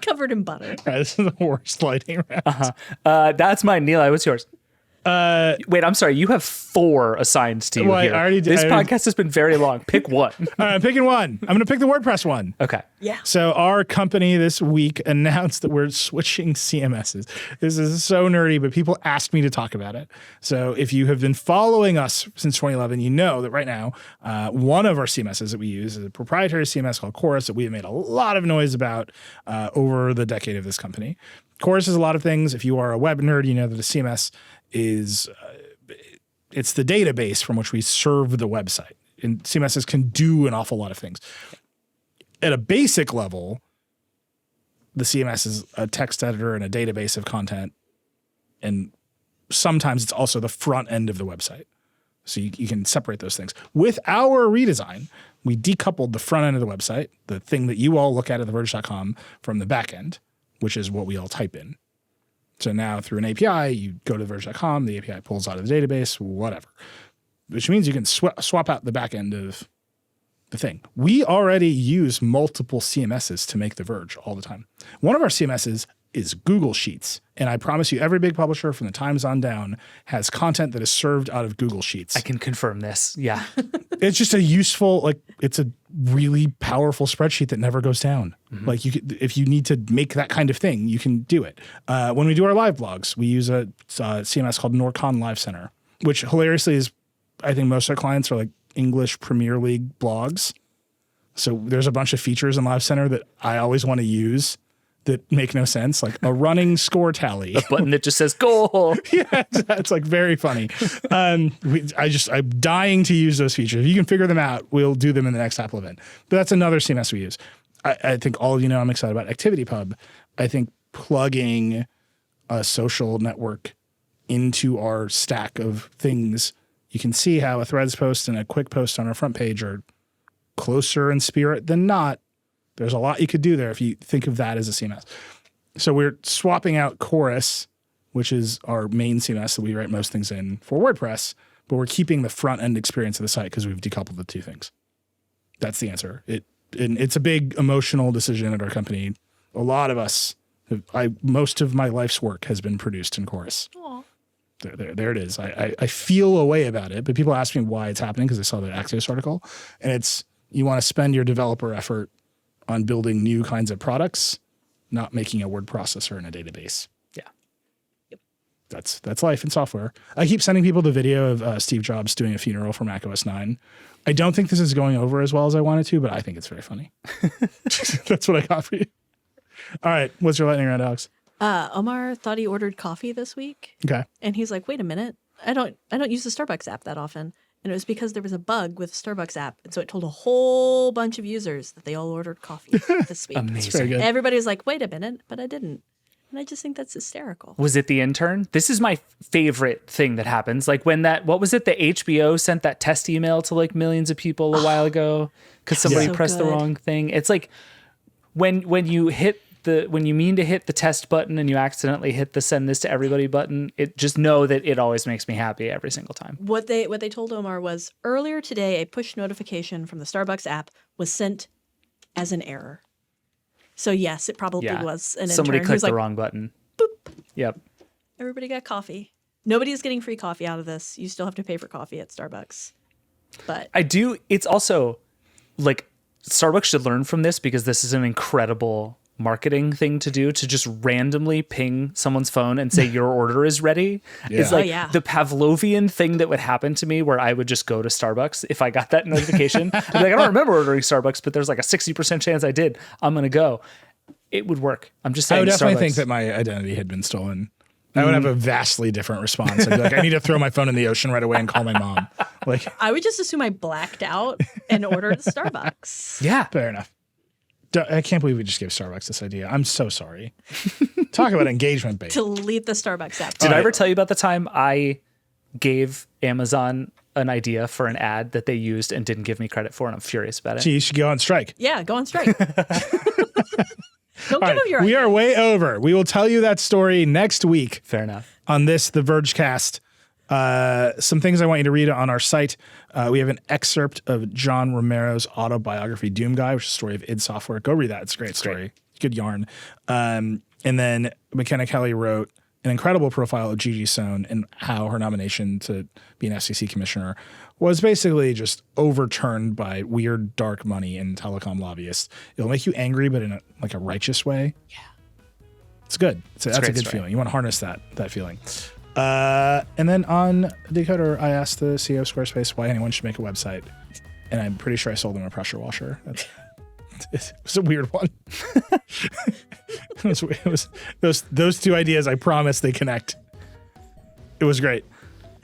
[SPEAKER 2] Covered in butter.
[SPEAKER 1] All right, this is the worst lighting round.
[SPEAKER 3] That's mine. Nilay, what's yours? Wait, I'm sorry. You have 4 assigned to you
[SPEAKER 1] Well, I
[SPEAKER 3] here.
[SPEAKER 1] already did-
[SPEAKER 3] This podcast has been very long. Pick one.
[SPEAKER 1] All right, I'm picking one. I'm going to pick the WordPress one.
[SPEAKER 3] Okay.
[SPEAKER 2] Yeah.
[SPEAKER 1] So our company this week announced that we're switching CMSs. This is so nerdy, but people asked me to talk about it. So if you have been following us since 2011, you know that right now, one of our CMSs that we use is a proprietary CMS called Chorus that we have made a lot of noise about over the decade of this company. Chorus is a lot of things. If you are a web nerd, you know that a CMS is it's the database from which we serve the website. And CMSs can do an awful lot of things. At a basic level, the CMS is a text editor and a database of content. And sometimes it's also the front end of the website. So you can separate those things. With our redesign, we decoupled the front end of the website, the thing that you all look at theverge.com, from the back end, which is what we all type in. So now through an API, you go to verge.com, the API pulls out of the database, whatever. Which means you can swap out the back end of the thing. We already use multiple CMSs to make The Verge all the time. One of our CMSs is Google Sheets. And I promise you, every big publisher from the Times on down has content that is served out of Google Sheets.
[SPEAKER 3] I can confirm this. Yeah.
[SPEAKER 1] It's just a useful, like, it's a really powerful spreadsheet that never goes down. Mm-hmm. Like, you could, if you need to make that kind of thing, you can do it. When we do our live blogs, we use a CMS called Norcon Live Center, which hilariously is, I think most of our clients are like English Premier League blogs. So there's a bunch of features in Live Center that I always want to use that make no sense, like a running score tally.
[SPEAKER 3] A button that just says goal.
[SPEAKER 1] Yeah, it's like very funny. I'm dying to use those features. If you can figure them out, we'll do them in the next Apple event. But that's another CMS we use. I think all of you know I'm excited about ActivityPub. I think plugging a social network into our stack of things, you can see how a Threads post and a quick post on our front page are closer in spirit than not. There's a lot you could do there if you think of that as a CMS. So we're swapping out Chorus, which is our main CMS that we write most things in for WordPress, but we're keeping the front end experience of the site because we've decoupled the two things. That's the answer. It's a big emotional decision at our company. A lot of us, most of my life's work has been produced in Chorus.
[SPEAKER 2] Aww.
[SPEAKER 1] There it is. I feel a way about it, but people ask me why it's happening because they saw the Axios article, and it's you want to spend your developer effort on building new kinds of products, not making a word processor in a database.
[SPEAKER 3] Yeah.
[SPEAKER 2] Yep.
[SPEAKER 1] That's life in software. I keep sending people the video of Steve Jobs doing a funeral for macOS 9. I don't think this is going over as well as I wanted to, but I think it's very funny. That's what I got for you. All right. What's your lightning round, Alex?
[SPEAKER 2] Omar thought he ordered coffee this week.
[SPEAKER 1] Okay.
[SPEAKER 2] And he's like, wait a minute. I don't use the Starbucks app that often. And it was because there was a bug with the Starbucks app. And so it told a whole bunch of users that they all ordered coffee this week.
[SPEAKER 3] Amazing.
[SPEAKER 1] Very good.
[SPEAKER 2] Everybody was like, wait a minute, but I didn't. And I just think that's hysterical.
[SPEAKER 3] Was it the intern? This is my favorite thing that happens. Like when what was it? The HBO sent that test email to like millions of people a while ago because somebody
[SPEAKER 2] So
[SPEAKER 3] pressed the
[SPEAKER 2] good.
[SPEAKER 3] wrong thing. It's like when you mean to hit the test button and you accidentally hit the send this to everybody button, it just know that it always makes me happy every single time.
[SPEAKER 2] What they told Omar was earlier today, a push notification from the Starbucks app was sent as an error. So yes, it probably was an
[SPEAKER 3] Somebody
[SPEAKER 2] intern. He
[SPEAKER 3] clicked
[SPEAKER 2] was like,
[SPEAKER 3] the wrong button.
[SPEAKER 2] boop.
[SPEAKER 3] Yep.
[SPEAKER 2] Everybody got coffee. Nobody is getting free coffee out of this. You still have to pay for coffee at Starbucks. But
[SPEAKER 3] It's also like Starbucks should learn from this because this is an incredible marketing thing to do, to just randomly ping someone's phone and say your order is ready.
[SPEAKER 1] Yeah.
[SPEAKER 3] It's like
[SPEAKER 2] Oh, yeah.
[SPEAKER 3] the Pavlovian thing that would happen to me where I would just go to Starbucks if I got that notification. I'd be like, I don't remember ordering Starbucks, but there's like a 60% chance I did. I'm going to go. It would work. I'm just saying.
[SPEAKER 1] I would definitely
[SPEAKER 3] Starbucks.
[SPEAKER 1] think that my identity had been stolen I would have a vastly different response. I'd be like, I need to throw my phone in the ocean right away and call my mom. Like,
[SPEAKER 2] I would just assume I blacked out and ordered Starbucks.
[SPEAKER 3] Yeah.
[SPEAKER 1] fair enough. I can't believe we just gave Starbucks this idea. I'm so sorry. Talk about engagement bait.
[SPEAKER 2] Delete the Starbucks app.
[SPEAKER 3] Did I ever tell you about the time I gave Amazon an idea for an ad that they used and didn't give me credit for, and I'm furious about it?
[SPEAKER 1] Gee, you should go on strike.
[SPEAKER 2] Yeah, go on strike. Don't give them your
[SPEAKER 1] We
[SPEAKER 2] idea.
[SPEAKER 1] are way over. We will tell you that story next week
[SPEAKER 3] Fair enough.
[SPEAKER 1] on the Vergecast. Some things I want you to read on our site. We have an excerpt of John Romero's autobiography, Doom Guy, which is a story of id Software. Go read that. It's a great story. Good yarn. And then McKenna Kelly wrote an incredible profile of Gigi Sohn and how her nomination to be an FCC commissioner was basically just overturned by weird dark money and telecom lobbyists. It'll make you angry, but in a righteous way. Yeah. It's good. That's a good
[SPEAKER 3] story.
[SPEAKER 1] feeling. You want to harness that feeling. And then on Decoder, I asked the CEO of Squarespace why anyone should make a website. And I'm pretty sure I sold them a pressure washer. It was a weird one. It was those two ideas, I promise they connect. It was great.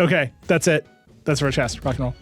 [SPEAKER 1] Okay, that's it. That's Vergecast. Rock and roll.